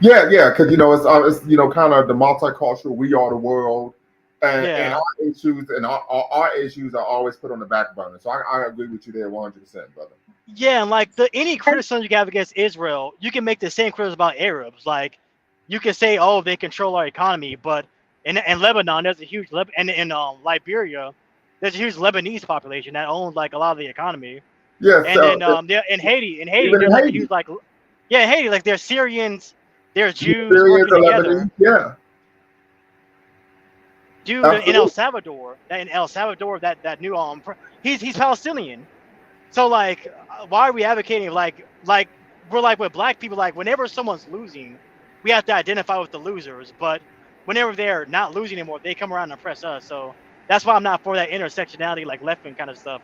Yeah, because it's kind of the multicultural. We are the world, and Yeah. our issues are always put on the back burner. So I agree with you there 100%, brother. Yeah, and like any criticism you have against Israel, you can make the same criticism about Arabs. Like, you can say, "Oh, they control our economy," but in Lebanon, there's a huge and in Liberia, there's a huge Lebanese population that owns like a lot of the economy. Yes, And then in Haiti, even there's in like a Haiti, huge in Haiti, like there's Syrians, there's Jews Syrians working and together. Lebanese, yeah, Dude, in absolutely. El Salvador, that new he's Palestinian. So like, why are we advocating like we're like with black people, like whenever someone's losing, we have to identify with the losers. But whenever they're not losing anymore, they come around and oppress us. So that's why I'm not for that intersectionality, like left wing kind of stuff,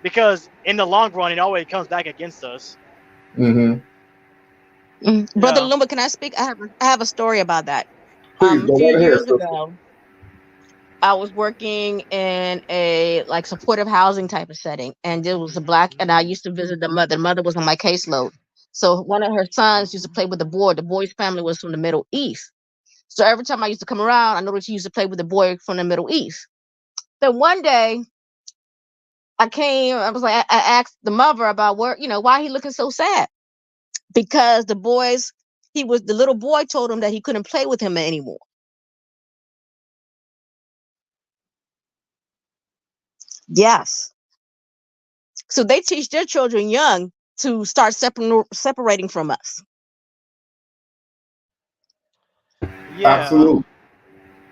because in the long run, it always comes back against us. Mm-hmm. Brother Yeah. Lumba, can I speak? I have a story about that. Please A go few right ahead, years sister. ago, I was working in a like supportive housing type of setting, and there was a black, and I used to visit the mother. The mother was on my caseload. So one of her sons used to play with the boy. The boy's family was from the Middle East. So every time I used to come around, I noticed she used to play with the boy from the Middle East. Then one day I was like, I asked the mother about why he looking so sad. Because the little boy told him that he couldn't play with him anymore. Yes. So they teach their children young to start separating from us. Yeah. Absolutely.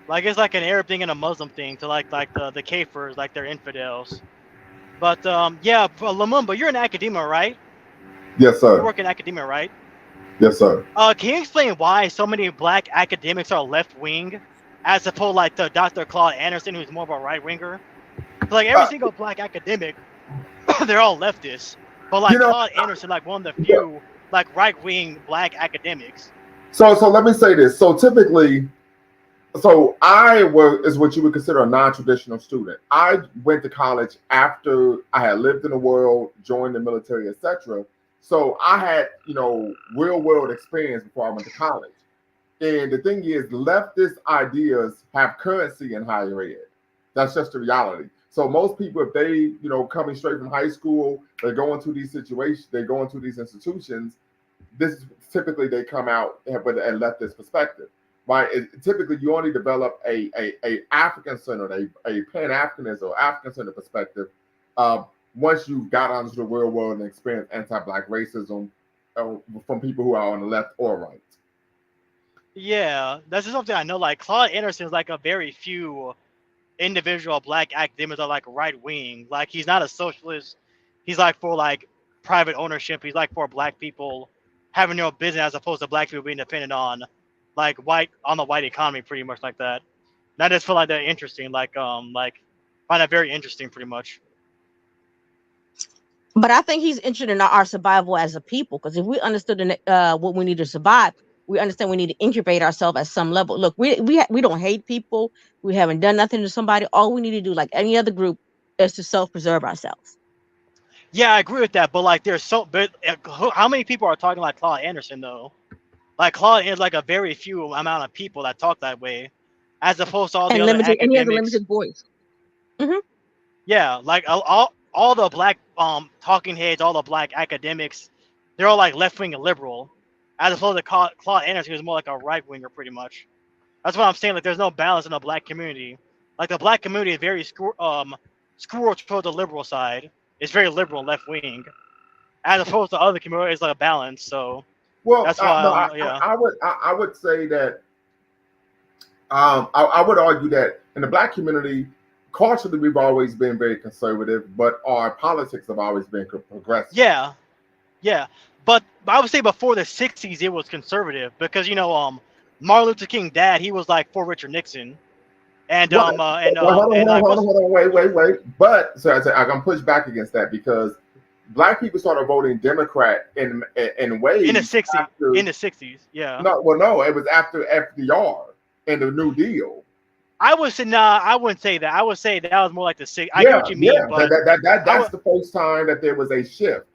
Like it's like an Arab thing and a Muslim thing to like the kafirs, like they're infidels. But yeah, Lumumba, you're in academia, right? Yes, You sir. work in academia, right? Yes, sir. Can you explain why so many black academics are left wing, as opposed like to Dr. Claude Anderson, who's more of a right winger? Like every Uh, single black academic, they're all leftists. But you like know, Claude Anderson, like one of the few like right wing black academics. so let me say this. So typically, so I was is what you would consider a non-traditional student. I went to college after I had lived in the world, joined the military, etc. So I had, real world experience before I went to college. And the thing is, leftist ideas have currency in higher ed. That's just the reality. So most people, if they, coming straight from high school, they go into these situations, they go into these institutions, this typically they come out with a leftist perspective, right? Typically, you only develop a African centered, a Pan Africanism or African centered perspective once you've got onto the real world and experienced anti-black racism from people who are on the left or right. Yeah, that's just something I know. Like Claude Anderson is like a very few individual black academics that are like right wing. Like he's not a socialist. He's like for like private ownership. He's like for black people having their own business as opposed to black people being dependent on the white economy, pretty much like that. And I just feel like they're interesting. Like find that very interesting, pretty much. But I think he's interested in our survival as a people. Because if we understood what we need to survive, we understand we need to incubate ourselves at some level. Look, we don't hate people. We haven't done nothing to somebody. All we need to do, like any other group, is to self-preserve ourselves. Yeah, I agree with that. But like, there's so but how many people are talking like Claude Anderson though? Like Claude is like a very few amount of people that talk that way, as opposed to all the And other limited, and he has a academics. limited voice. Hmm. Yeah, like all the black talking heads, all the black academics, they're all like left wing and liberal, as opposed to Claude Anderson, who's more like a right winger, pretty much. That's what I'm saying. Like, there's no balance in the black community. Like, the black community is very squirrel toward the liberal side. It's very liberal left wing, as opposed to other communities, it's like a balance. So Well, that's why, no, yeah, I would say that I would argue that in the black community, culturally we've always been very conservative, but our politics have always been progressive. yeah, yeah. But I would say before the '60s, it was conservative because Martin Luther King dad, he was like for Richard Nixon, and Well, what's hold on, wait. But so I'm gonna push back against that because black people started voting Democrat in ways in the '60s, after, yeah. no, it was after FDR and the New Deal. I would say nah. I wouldn't say that. I would say that was more like the '60s. I get Yeah, what you mean, but that's the first time that there was a shift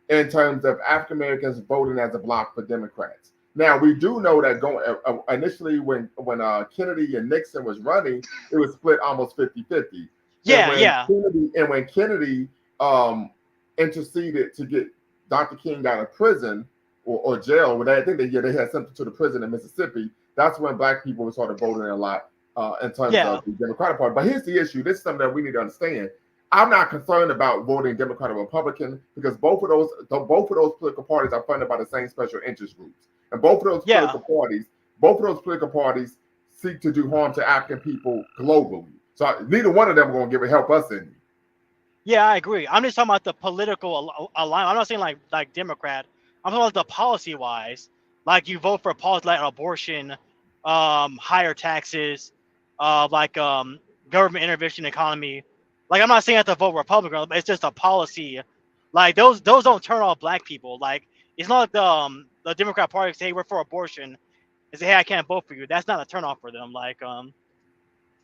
in terms of African Americans voting as a bloc for Democrats. Now we do know that going initially when Kennedy and Nixon was running, it was split almost 50-50. Yeah. When Kennedy interceded to get Dr. King out of prison or jail, I think they had sent him to the prison in Mississippi. That's when black people started voting a lot in terms of the Democratic Party. But here's the issue. This is something that we need to understand. I'm not concerned about voting Democrat or Republican because both of those political parties are funded by the same special interest groups, and both of those political parties seek to do harm to African people globally. So neither one of them are going to help us any. Yeah, I agree. I'm just talking about the political alignment. I'm not saying like Democrat. I'm talking about the policy wise. Like, you vote for a policy like abortion, higher taxes, government intervention in the economy. Like, I'm not saying I have to vote Republican, but it's just a policy. Like, those don't turn off black people. Like, it's not like the Democrat Party say, hey, we're for abortion, and say, hey, I can't vote for you. That's not a turn off for them. But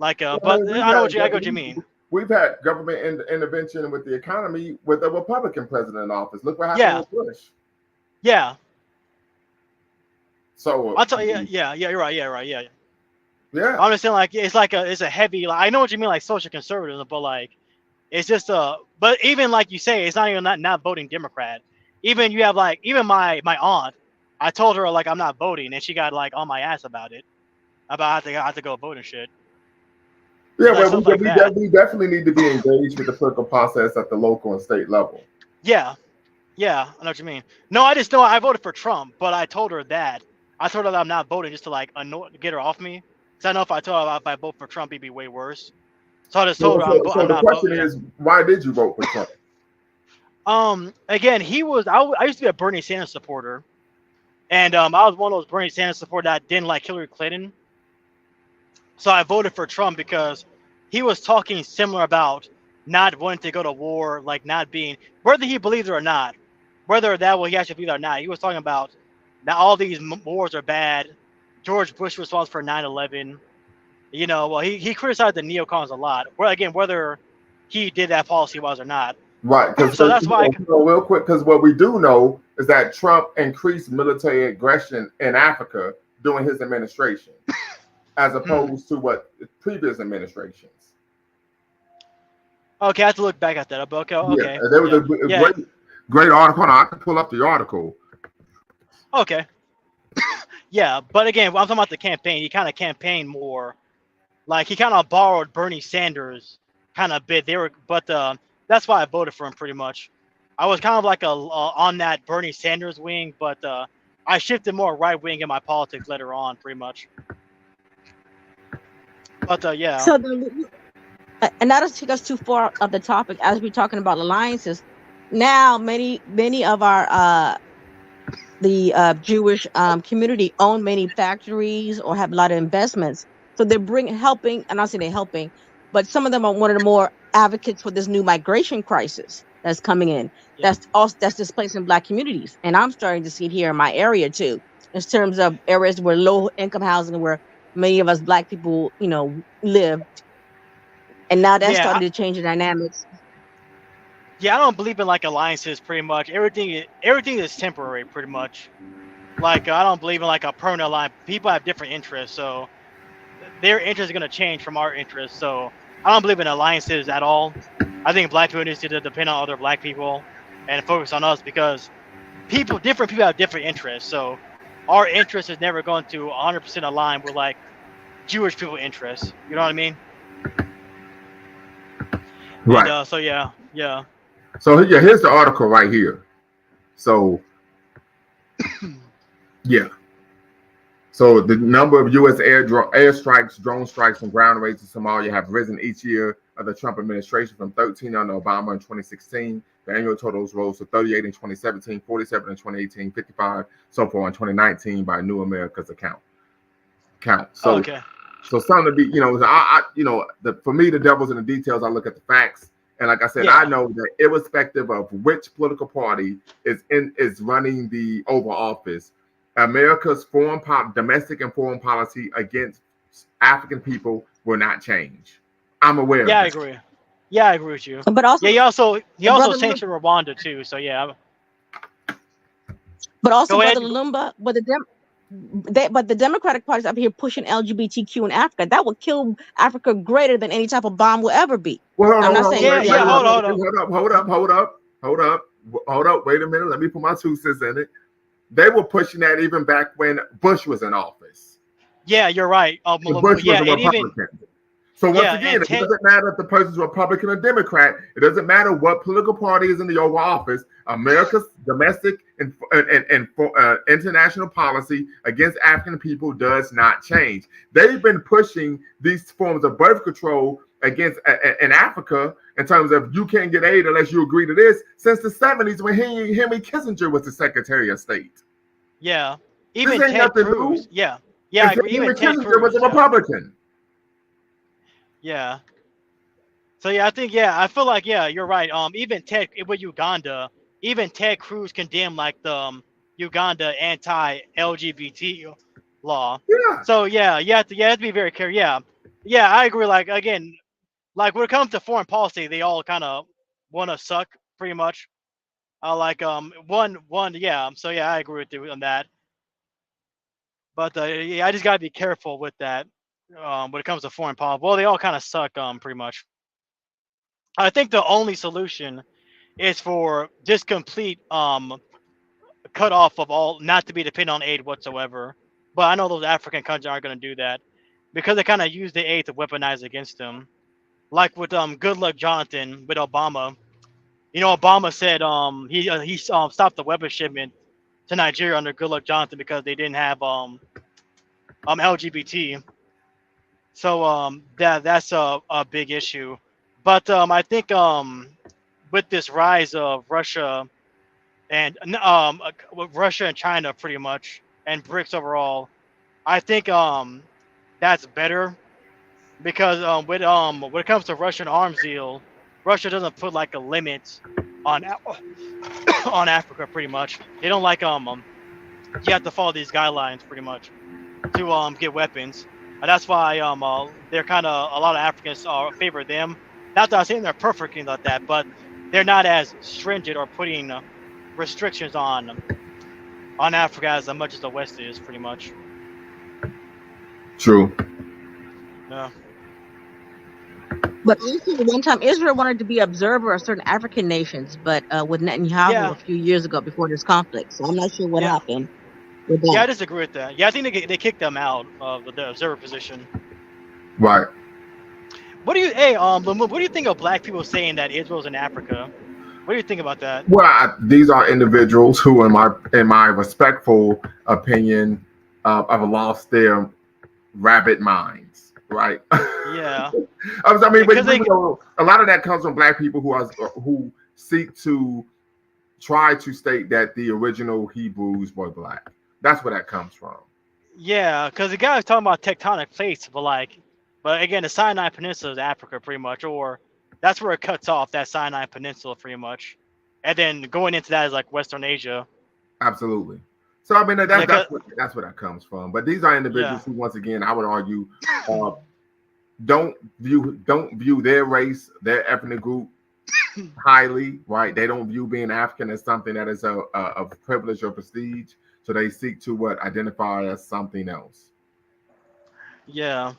I get what you mean. We've had government intervention with the economy with a Republican president in office. Look what happened with Bush. Yeah. So I'll tell you. Yeah, you're right. Yeah. Yeah. I'm just saying, like, it's a heavy. Like, I know what you mean, like social conservatism, but like, it's just But even like you say, it's not even not voting Democrat. Even you have even my aunt. I told her like I'm not voting, and she got like on my ass about it. About I have to go vote and shit. Yeah, well, we definitely need to be engaged with the political process at the local and state level. Yeah, I know what you mean. No, I just know I voted for Trump, but I told her that. I told her that I'm not voting just to like get her off me. Because I know if I told her if I vote for Trump, it'd be way worse. So I just told her I'm not voting. So the question is, why did you vote for Trump? Again, I used to be a Bernie Sanders supporter. And I was one of those Bernie Sanders supporters that didn't like Hillary Clinton. So I voted for Trump because he was talking similar about not wanting to go to war, like not being, whether he believes it or not, whether that will he actually believe it or not. He was talking about now all these wars are bad. George Bush was responsible for 9/11. He criticized the neocons a lot. Whether he did that policy-wise or not. Right. So that's why. Real quick, because what we do know is that Trump increased military aggression in Africa during his administration, as opposed to what previous administrations. Okay, I have to look back at that. Okay. Yeah, there was a great article. I can pull up the article. Okay. Yeah, but again, I'm talking about the campaign. He kind of campaigned more, like he kind of borrowed Bernie Sanders kind of bit. That's why I voted for him pretty much. I was kind of like on that Bernie Sanders wing, but I shifted more right wing in my politics later on, pretty much. But yeah. So and not to take us too far of the topic, as we're talking about alliances, now many of our the Jewish community own many factories or have a lot of investments. So they're helping, and I'll say they're helping, but some of them are one of the more advocates for this new migration crisis that's coming in. Yeah. That's displacing Black communities, and I'm starting to see it here in my area too, in terms of areas where low income housing, where many of us Black people, lived, and now that's starting to change the dynamics. Yeah, I don't believe in like alliances. Pretty much everything is temporary. Pretty much. Like I don't believe in like a permanent line. People have different interests, so their interests are gonna change from our interests. So I don't believe in alliances at all. I think black people need to depend on other black people and focus on us because different people have different interests. So our interest is never going to 100% align with like Jewish people interests. You know what I mean? Right. And so yeah. So yeah, here's the article right here. So yeah. So the number of U.S. airstrikes, drone strikes, and ground raids in Somalia have risen each year of the Trump administration, from 13 under Obama in 2016. The annual totals rose to 38 in 2017, 47 in 2018, 55 so far in 2019 by New America's account. So, Okay. so something to be, for me, the devil's in the details. I look at the facts, and like I said, Yeah. I know that irrespective of which political party is running the Oval Office, America's domestic and foreign policy against African people will not change. I'm aware Yeah, of I that. agree. Yeah, I agree with you. But also, Yeah, he also brother, sanctioned Rwanda too. So yeah. but also, Go brother ahead. Lumumba, but the Democratic Party's up here pushing LGBTQ in Africa. That would kill Africa greater than any type of bomb will ever be. Well, I'm not hold saying on, it's Yeah, hold on. hold up. Wait a minute. Let me put my 2 cents in it. They were pushing that even back when Bush was in office. Yeah, you're right. Bush was a Republican. So once again, it doesn't matter if the person's Republican or Democrat. It doesn't matter what political party is in the Oval Office. America's domestic and international policy against African people does not change. They've been pushing these forms of birth control against in Africa in terms of you can't get aid unless you agree to this since the 70s when Henry Kissinger was the Secretary of State. Yeah, even Ted Cruz. Yeah, I agree. Even Ted Kissinger Cruz was a Republican. Yeah. So yeah, I feel like you're right. Even Ted with Uganda, even Ted Cruz condemned like the Uganda anti-LGBT law. Yeah. So yeah, you have to be very careful. Yeah, I agree. Like again, like when it comes to foreign policy, they all kind of want to suck pretty much. One yeah. So yeah, I agree with you on that. But I just gotta be careful with that. When it comes to foreign policy, well, they all kind of suck. Pretty much. I think the only solution is for just complete cut off of all, not to be dependent on aid whatsoever. But I know those African countries aren't going to do that because they kind of use the aid to weaponize against them. Like with Good Luck Jonathan with Obama. You know, Obama said he stopped the weapon shipment to Nigeria under Good Luck Jonathan because they didn't have LGBT. So that's a big issue. But I think with this rise of Russia and Russia and China pretty much and BRICS overall, I think that's better because when it comes to Russian arms deal, Russia doesn't put like a limit on on Africa pretty much. They don't like you have to follow these guidelines pretty much to get weapons. And that's why they're kind of a lot of Africans favor them. Not that I'm saying they're perfectly like that, but they're not as stringent or putting restrictions on Africa as much as the West is, pretty much. True. Yeah. But also, at one time, Israel wanted to be observer of certain African nations, but with Netanyahu a few years ago before this conflict. So I'm not sure what happened with that. Yeah, I disagree with that. Yeah, I think they kicked them out of the observer position. Right. What do you, what do you think of black people saying that Israel's in Africa? What do you think about that? Well, these are individuals who, in my respectful opinion, have lost their rabbit minds. Right. Yeah. I mean, but a lot of that comes from black people who seek to try to state that the original Hebrews were black. That's where that comes from. Yeah, because the guy was talking about tectonic plates, but again, the Sinai Peninsula is Africa pretty much, or that's where it cuts off, that Sinai Peninsula pretty much, and then going into that is like Western Asia. Absolutely. So I mean that's where that comes from. But these are individuals who, once again, I would argue, don't view their race, their ethnic group highly. Right? They don't view being African as something that is a privilege or prestige. So they seek to what identify as something else. Yeah.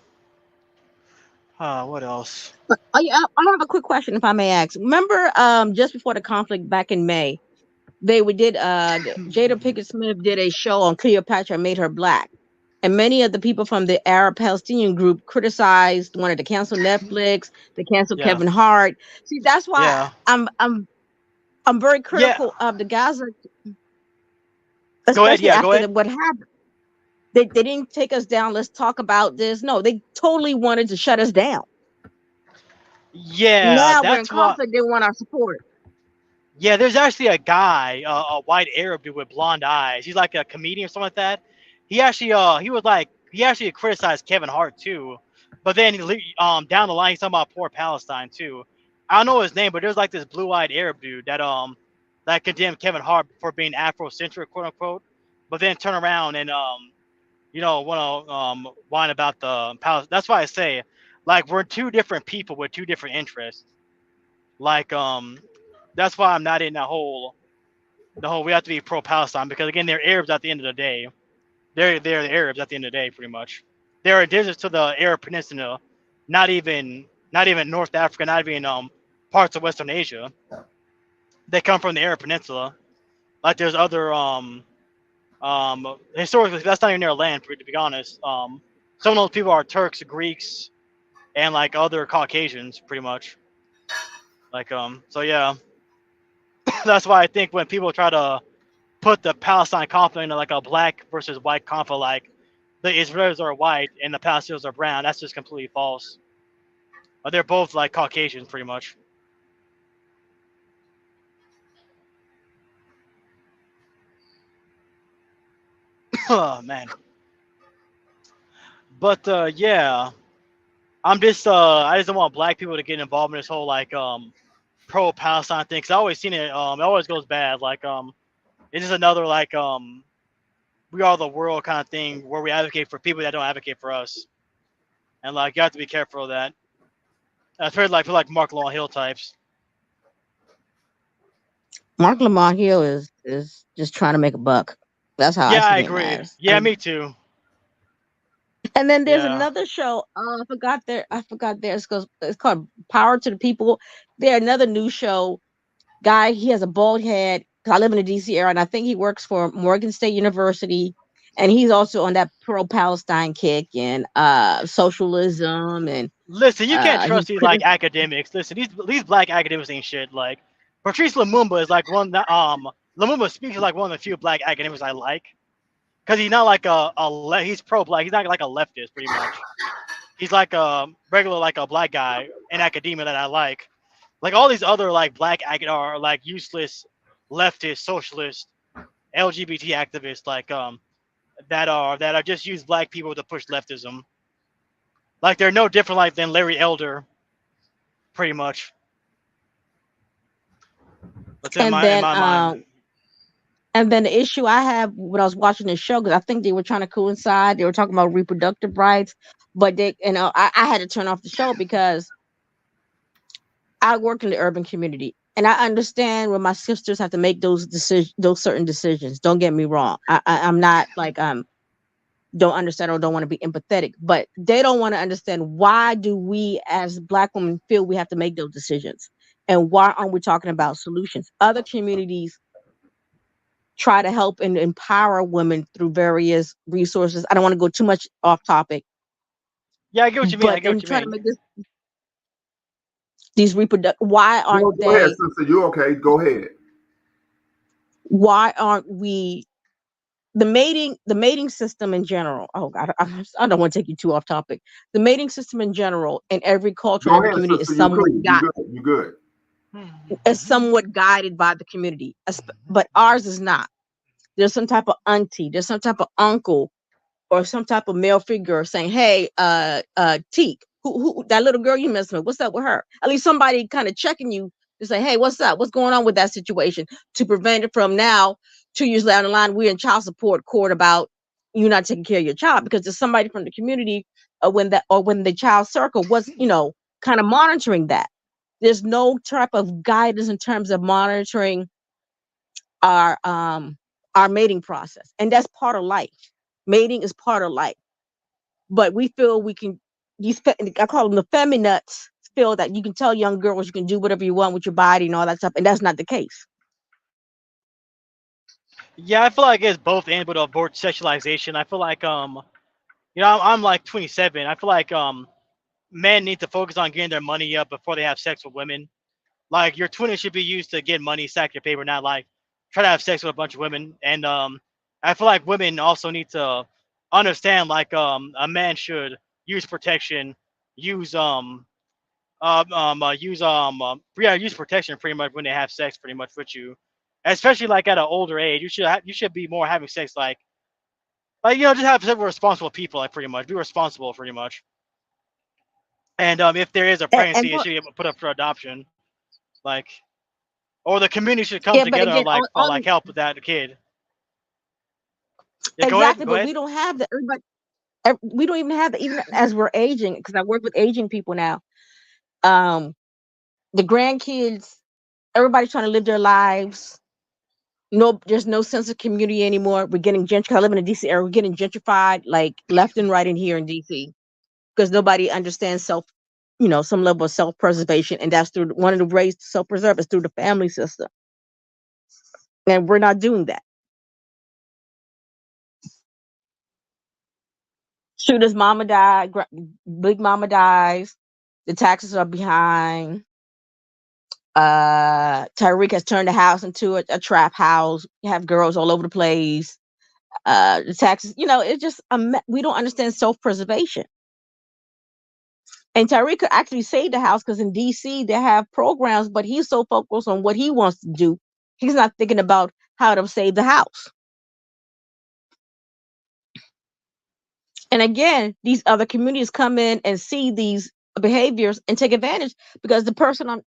What else? Oh, yeah, I have a quick question, if I may ask. Remember, just before the conflict back in May, Jada Pinkett Smith did a show on Cleopatra and made her black. And many of the people from the Arab Palestinian group criticized, wanted to cancel Netflix, to cancel Yeah. Kevin Hart. See, that's why Yeah. I'm very Yeah. critical of the Gaza, Go ahead. especially Yeah. Go after ahead. what happened. They didn't take us down. Let's talk about this. No, they totally wanted to shut us down. Yeah. Now we're in That's what. conflict. They want our support. Yeah. There's actually a guy, a white Arab dude with blonde eyes. He's like a comedian or something like that. He actually criticized Kevin Hart too, but then down the line he's talking about poor Palestine too. I don't know his name, but there's like this blue-eyed Arab dude that condemned Kevin Hart for being Afrocentric, quote unquote, but then turn around and want to whine about the Palestine. That's why I say, like, we're two different people with two different interests. Like that's why I'm not in the whole we have to be pro Palestine, because again they're Arabs at the end of the day. They're the Arabs at the end of the day, pretty much. They're indigenous to the Arab Peninsula, not even North Africa, not even parts of Western Asia. They come from the Arab Peninsula. Like there's other historically that's not even their land, to be honest. Some of those people are Turks, Greeks, and like other Caucasians, pretty much. Like so yeah, that's why I think when people try to put the Palestine conflict into like a black versus white conflict, like the Israelis are white and the Palestinians are brown, that's just completely false. They're both like Caucasians, pretty much. Oh man, but yeah, I just don't want black people to get involved in this whole like pro Palestine thing. Cause I always seen it. It always goes bad. Like it's just another like we are the world kind of thing where we advocate for people that don't advocate for us, and like you have to be careful of that. I've heard like for like Mark Law Hill types. Mark Lamont Hill is just trying to make a buck. That's how I Yeah, I see him agree. as. Yeah, me too. And then there's Yeah. another show. I forgot theirs. It's called Power to the People. There another new show. Guy, he has a bald head. 'Cause I live in the DC area, and I think he works for Morgan State University. And he's also on that pro Palestine kick and socialism and Listen, you can't he trust these like academics. Listen, these black academics ain't shit. Like Patrice Lumumba is like one that Lumumba speaks like one of the few black academics I like, because he's not like he's pro black. He's not like a leftist, pretty much. He's like a regular like a black guy in academia that I like. Like all these other like black are like useless leftist, socialist, LGBT activists like that are just use black people to push leftism. Like they're no different like than Larry Elder, pretty much. But in and my in then my mind, and then the issue I have when I was watching the show, because I think they were trying to coincide. They were talking about reproductive rights, but I had to turn off the show because I work in the urban community, and I understand when my sisters have to make those certain decisions. Don't get me wrong. I'm not like don't understand or don't want to be empathetic, but they don't want to understand why do we as black women feel we have to make those decisions, and why aren't we talking about solutions? Other communities try to help and empower women through various resources. I don't want to go too much off topic, yeah, I get what you mean. I but get in what you trying to mean. make these reproductive, why aren't Go ahead, they? sister. You okay? Go ahead. Why aren't we the mating system in general? Oh God, I don't want to take you too off topic. The mating system in general in every culture and Go every ahead, community sister. You clean. You good. You good. is somewhat guided by the community, but ours is not. There's some type of auntie, there's some type of uncle or some type of male figure saying, "Hey, Teak, who that little girl you messing with? What's up with her?" At least somebody kind of checking you to say, "Hey, what's up? What's going on with that situation?" To prevent it from now 2 years down the line, we're in child support court about you not taking care of your child because there's somebody from the community when the child circle was kind of monitoring that. There's no type of guidance in terms of monitoring our our mating process, and that's part of life. Mating is part of life, but we feel we can. I call them the feminates. Feel that you can tell young girls you can do whatever you want with your body and all that stuff, and that's not the case. Yeah, I feel like it's both ends with avoid sexualization. I feel like I'm like 27. I feel like men need to focus on getting their money up before they have sex with women. Like your 20s should be used to get money, stack your paper, not like try to have sex with a bunch of women. And I feel like women also need to understand like a man should use protection, use yeah, use protection pretty much when they have sex pretty much with you, especially like at an older age. You should be more having sex like just have sex with responsible people, like pretty much be responsible pretty much. And if there is a And pregnancy, it should be put up for adoption, like, or the community should come yeah, but together again, like for on like help with that kid. Yeah, go ahead, exactly, go but ahead. we don't have that. Everybody, we don't even have that. Even as we're aging, because I work with aging people now. Um, the grandkids, everybody's trying to live their lives. No, there's no sense of community anymore. We're getting gentrified. I live in the DC area. We're getting gentrified like left and right in here in DC because nobody understands some level of self preservation, and that's through one of the ways to self preserve is through the family system, and we're not doing that. Shooter's mama died. Big mama dies. The taxes are behind. Tyreek has turned the house into a trap house. You have girls all over the place. The taxes, it's just we don't understand self preservation. And Tyreek could actually save the house because in DC they have programs, but he's so focused on what he wants to do, he's not thinking about how to save the house. And again, these other communities come in and see these behaviors and take advantage because the person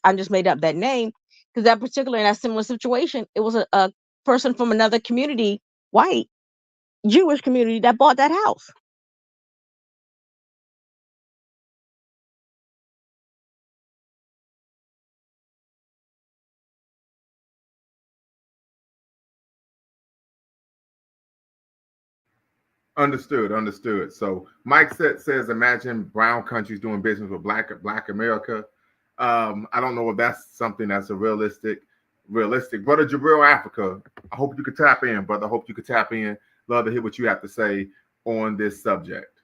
I just made up that name because that particular in that similar situation, it was a person from another community, white Jewish community, that bought that house. Understood, understood. So Mike says, imagine brown countries doing business with Black America. I don't know if that's something that's a realistic. Brother Jabril Africa, I hope you could tap in, brother. I hope you could tap in. Love to hear what you have to say on this subject.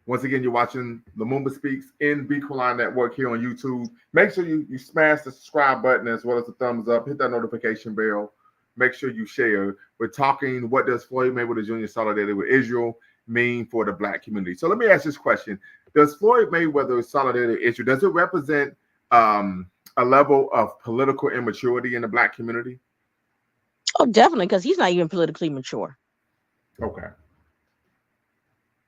Once again, you're watching Lumumba Speaks in Bequaline Network here on YouTube. Make sure you smash the subscribe button as well as the thumbs up. Hit that notification bell. Make sure you share. We're talking, what does Floyd Mayweather Jr. solidarity with Israel mean for the Black community? So let me ask this question. Does Floyd Mayweather solidarity with Israel, does it represent a level of political immaturity in the Black community? Oh, definitely, because he's not even politically mature. Okay.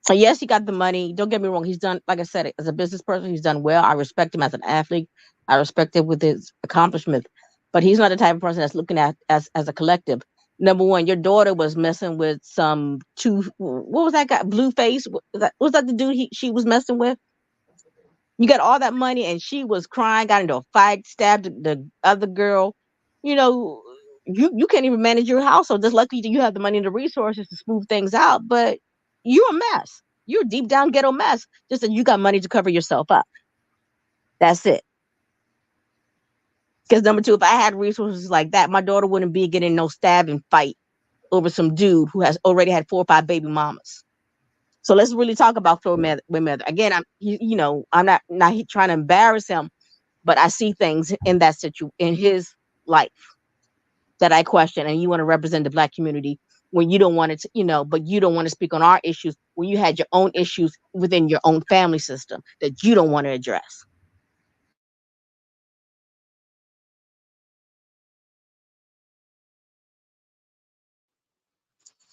So yes, he got the money. Don't get me wrong. He's done, like I said, as a business person, he's done well. I respect him as an athlete. I respect him with his accomplishments. But he's not the type of person that's looking at as a collective. Number one, your daughter was messing with some what was that guy? Blueface? Was that the dude she was messing with? You got all that money and she was crying, got into a fight, stabbed the other girl. You know, you can't even manage your household. Just lucky you have the money and the resources to smooth things out, but you're a mess. You're a deep down ghetto mess. Just that you got money to cover yourself up. That's it. Because number two, if I had resources like that, my daughter wouldn't be getting no stabbing fight over some dude who has already had 4 or 5 baby mamas. So let's really talk about Floyd Mayweather. Again, I'm not trying to embarrass him, but I see things in in his life that I question, and you want to represent the Black community when you don't want it to, but you don't want to speak on our issues when you had your own issues within your own family system that you don't want to address.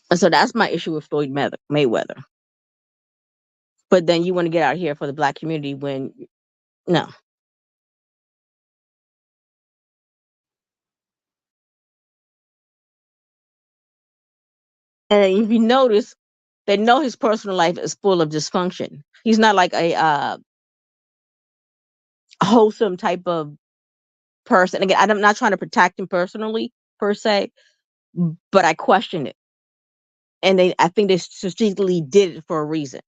And so that's my issue with Floyd Mayweather. But then you want to get out here for the Black community when no. And if you notice, they know his personal life is full of dysfunction. He's not like a wholesome type of person. Again, I'm not trying to protect him personally, per se, but I question it. And I think they strategically did it for a reason.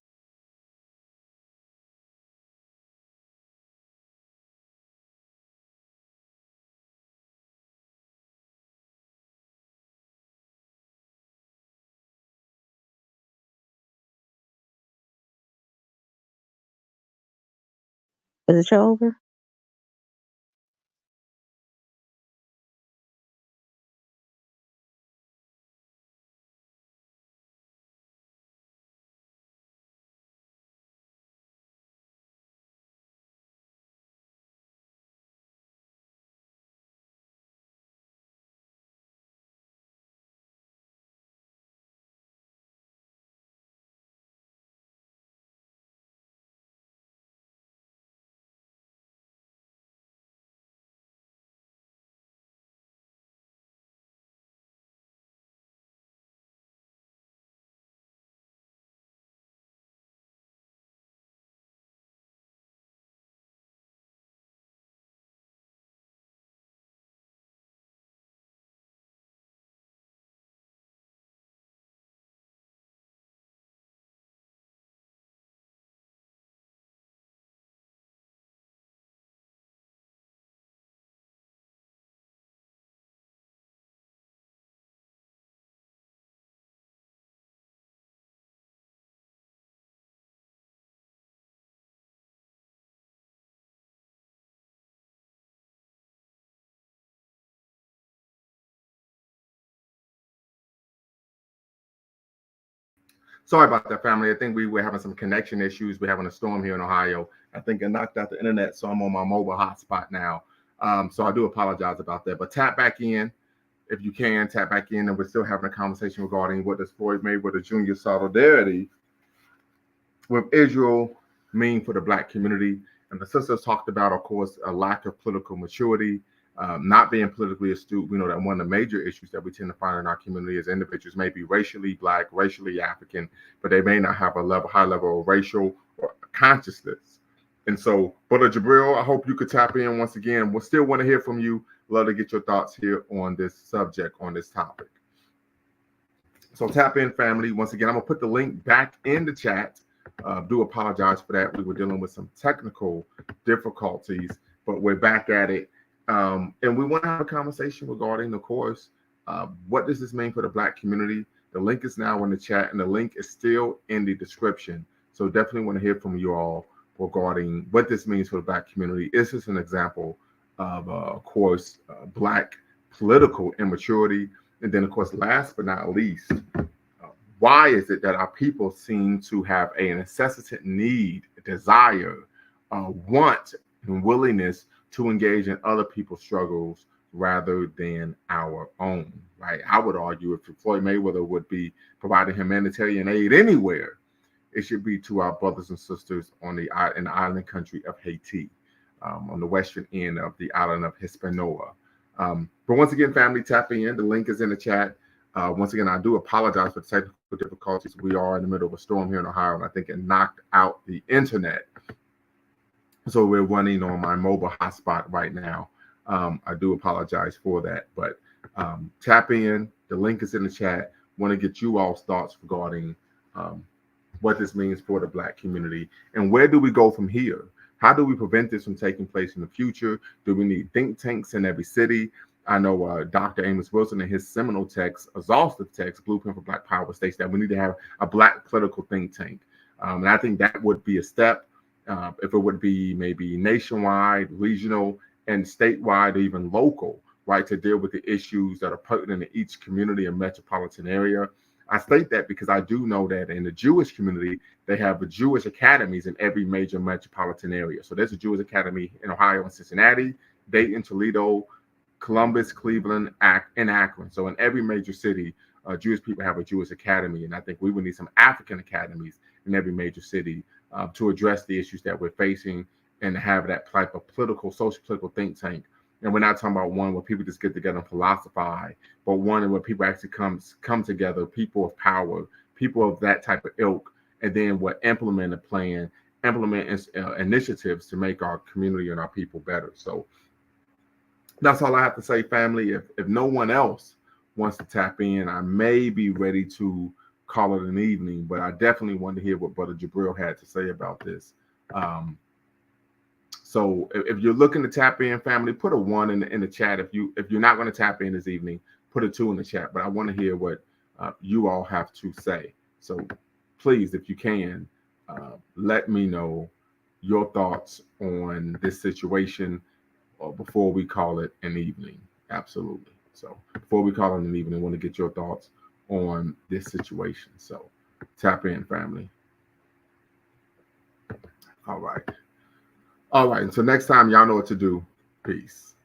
Is the show over? Sorry about that, family. I think we were having some connection issues. We're having a storm here in Ohio. I think it knocked out the internet, so I'm on my mobile hotspot now. So I do apologize about that. But tap back in if you can. Tap back in, and we're still having a conversation regarding what does Floyd Mayweather Jr. solidarity with Israel mean for the Black community. And the sisters talked about, of course, a lack of political maturity, not being politically astute. We know that one of the major issues that we tend to find in our community is individuals may be racially Black, racially African, but they may not have a high level of racial consciousness. And so, Brother Jabril, I hope you could tap in once again. We'll still want to hear from you. Love to get your thoughts here on this subject, on this topic. So tap in, family. Once again, I'm going to put the link back in the chat. Do apologize for that. We were dealing with some technical difficulties, but we're back at it. And we want to have a conversation regarding, of course, what does this mean for the Black community? The link is now in the chat, and the link is still in the description. So definitely want to hear from you all regarding what this means for the Black community. This is an example of course, Black political immaturity. And then, of course, last but not least, why is it that our people seem to have a necessitated need, desire, want, and willingness to engage in other people's struggles rather than our own, right? I would argue if Floyd Mayweather would be providing humanitarian aid anywhere, it should be to our brothers and sisters in the island country of Haiti, on the western end of the island of Hispaniola. But once again, family, tap in. The link is in the chat. Once again, I do apologize for the technical difficulties. We are in the middle of a storm here in Ohio, and I think it knocked out the internet. So we're running on my mobile hotspot right now. I do apologize for that, but tap in. The link is in the chat. Want to get you all's thoughts regarding what this means for the Black community, and where do we go from here? How do we prevent this from taking place in the future? Do we need think tanks in every city? I know Dr. Amos Wilson in his seminal text, exhaustive text, Blueprint for Black Power, states that we need to have a Black political think tank. And I think that would be a step, if it would be maybe nationwide, regional, and statewide, or even local, right, to deal with the issues that are pertinent in each community and metropolitan area. I state that because I do know that in the Jewish community, they have the Jewish academies in every major metropolitan area. So there's a Jewish academy in Ohio and Cincinnati, Dayton, Toledo, Columbus, Cleveland, and Akron. So in every major city, Jewish people have a Jewish academy. And I think we would need some African academies in every major city to address the issues that we're facing and have that type of social political think tank. And we're not talking about one where people just get together and philosophize, but one where people actually come together, people of power, people of that type of ilk, and then what implement a plan, implement initiatives to make our community and our people better. So That's all I have to say, family. If no one else wants to tap in, I may be ready to call it an evening, but I definitely want to hear what Brother Jabril had to say about this. So if you're looking to tap in, family, put a 1 in the chat. If you're not going to tap in this evening, put a 2 in the chat. But I want to hear what you all have to say. So please, if you can, let me know your thoughts on this situation before we call it an evening. Absolutely. So before we call it an evening, I want to get your thoughts on this situation. So tap in, family. All right. All right. Until next time, y'all know what to do. Peace.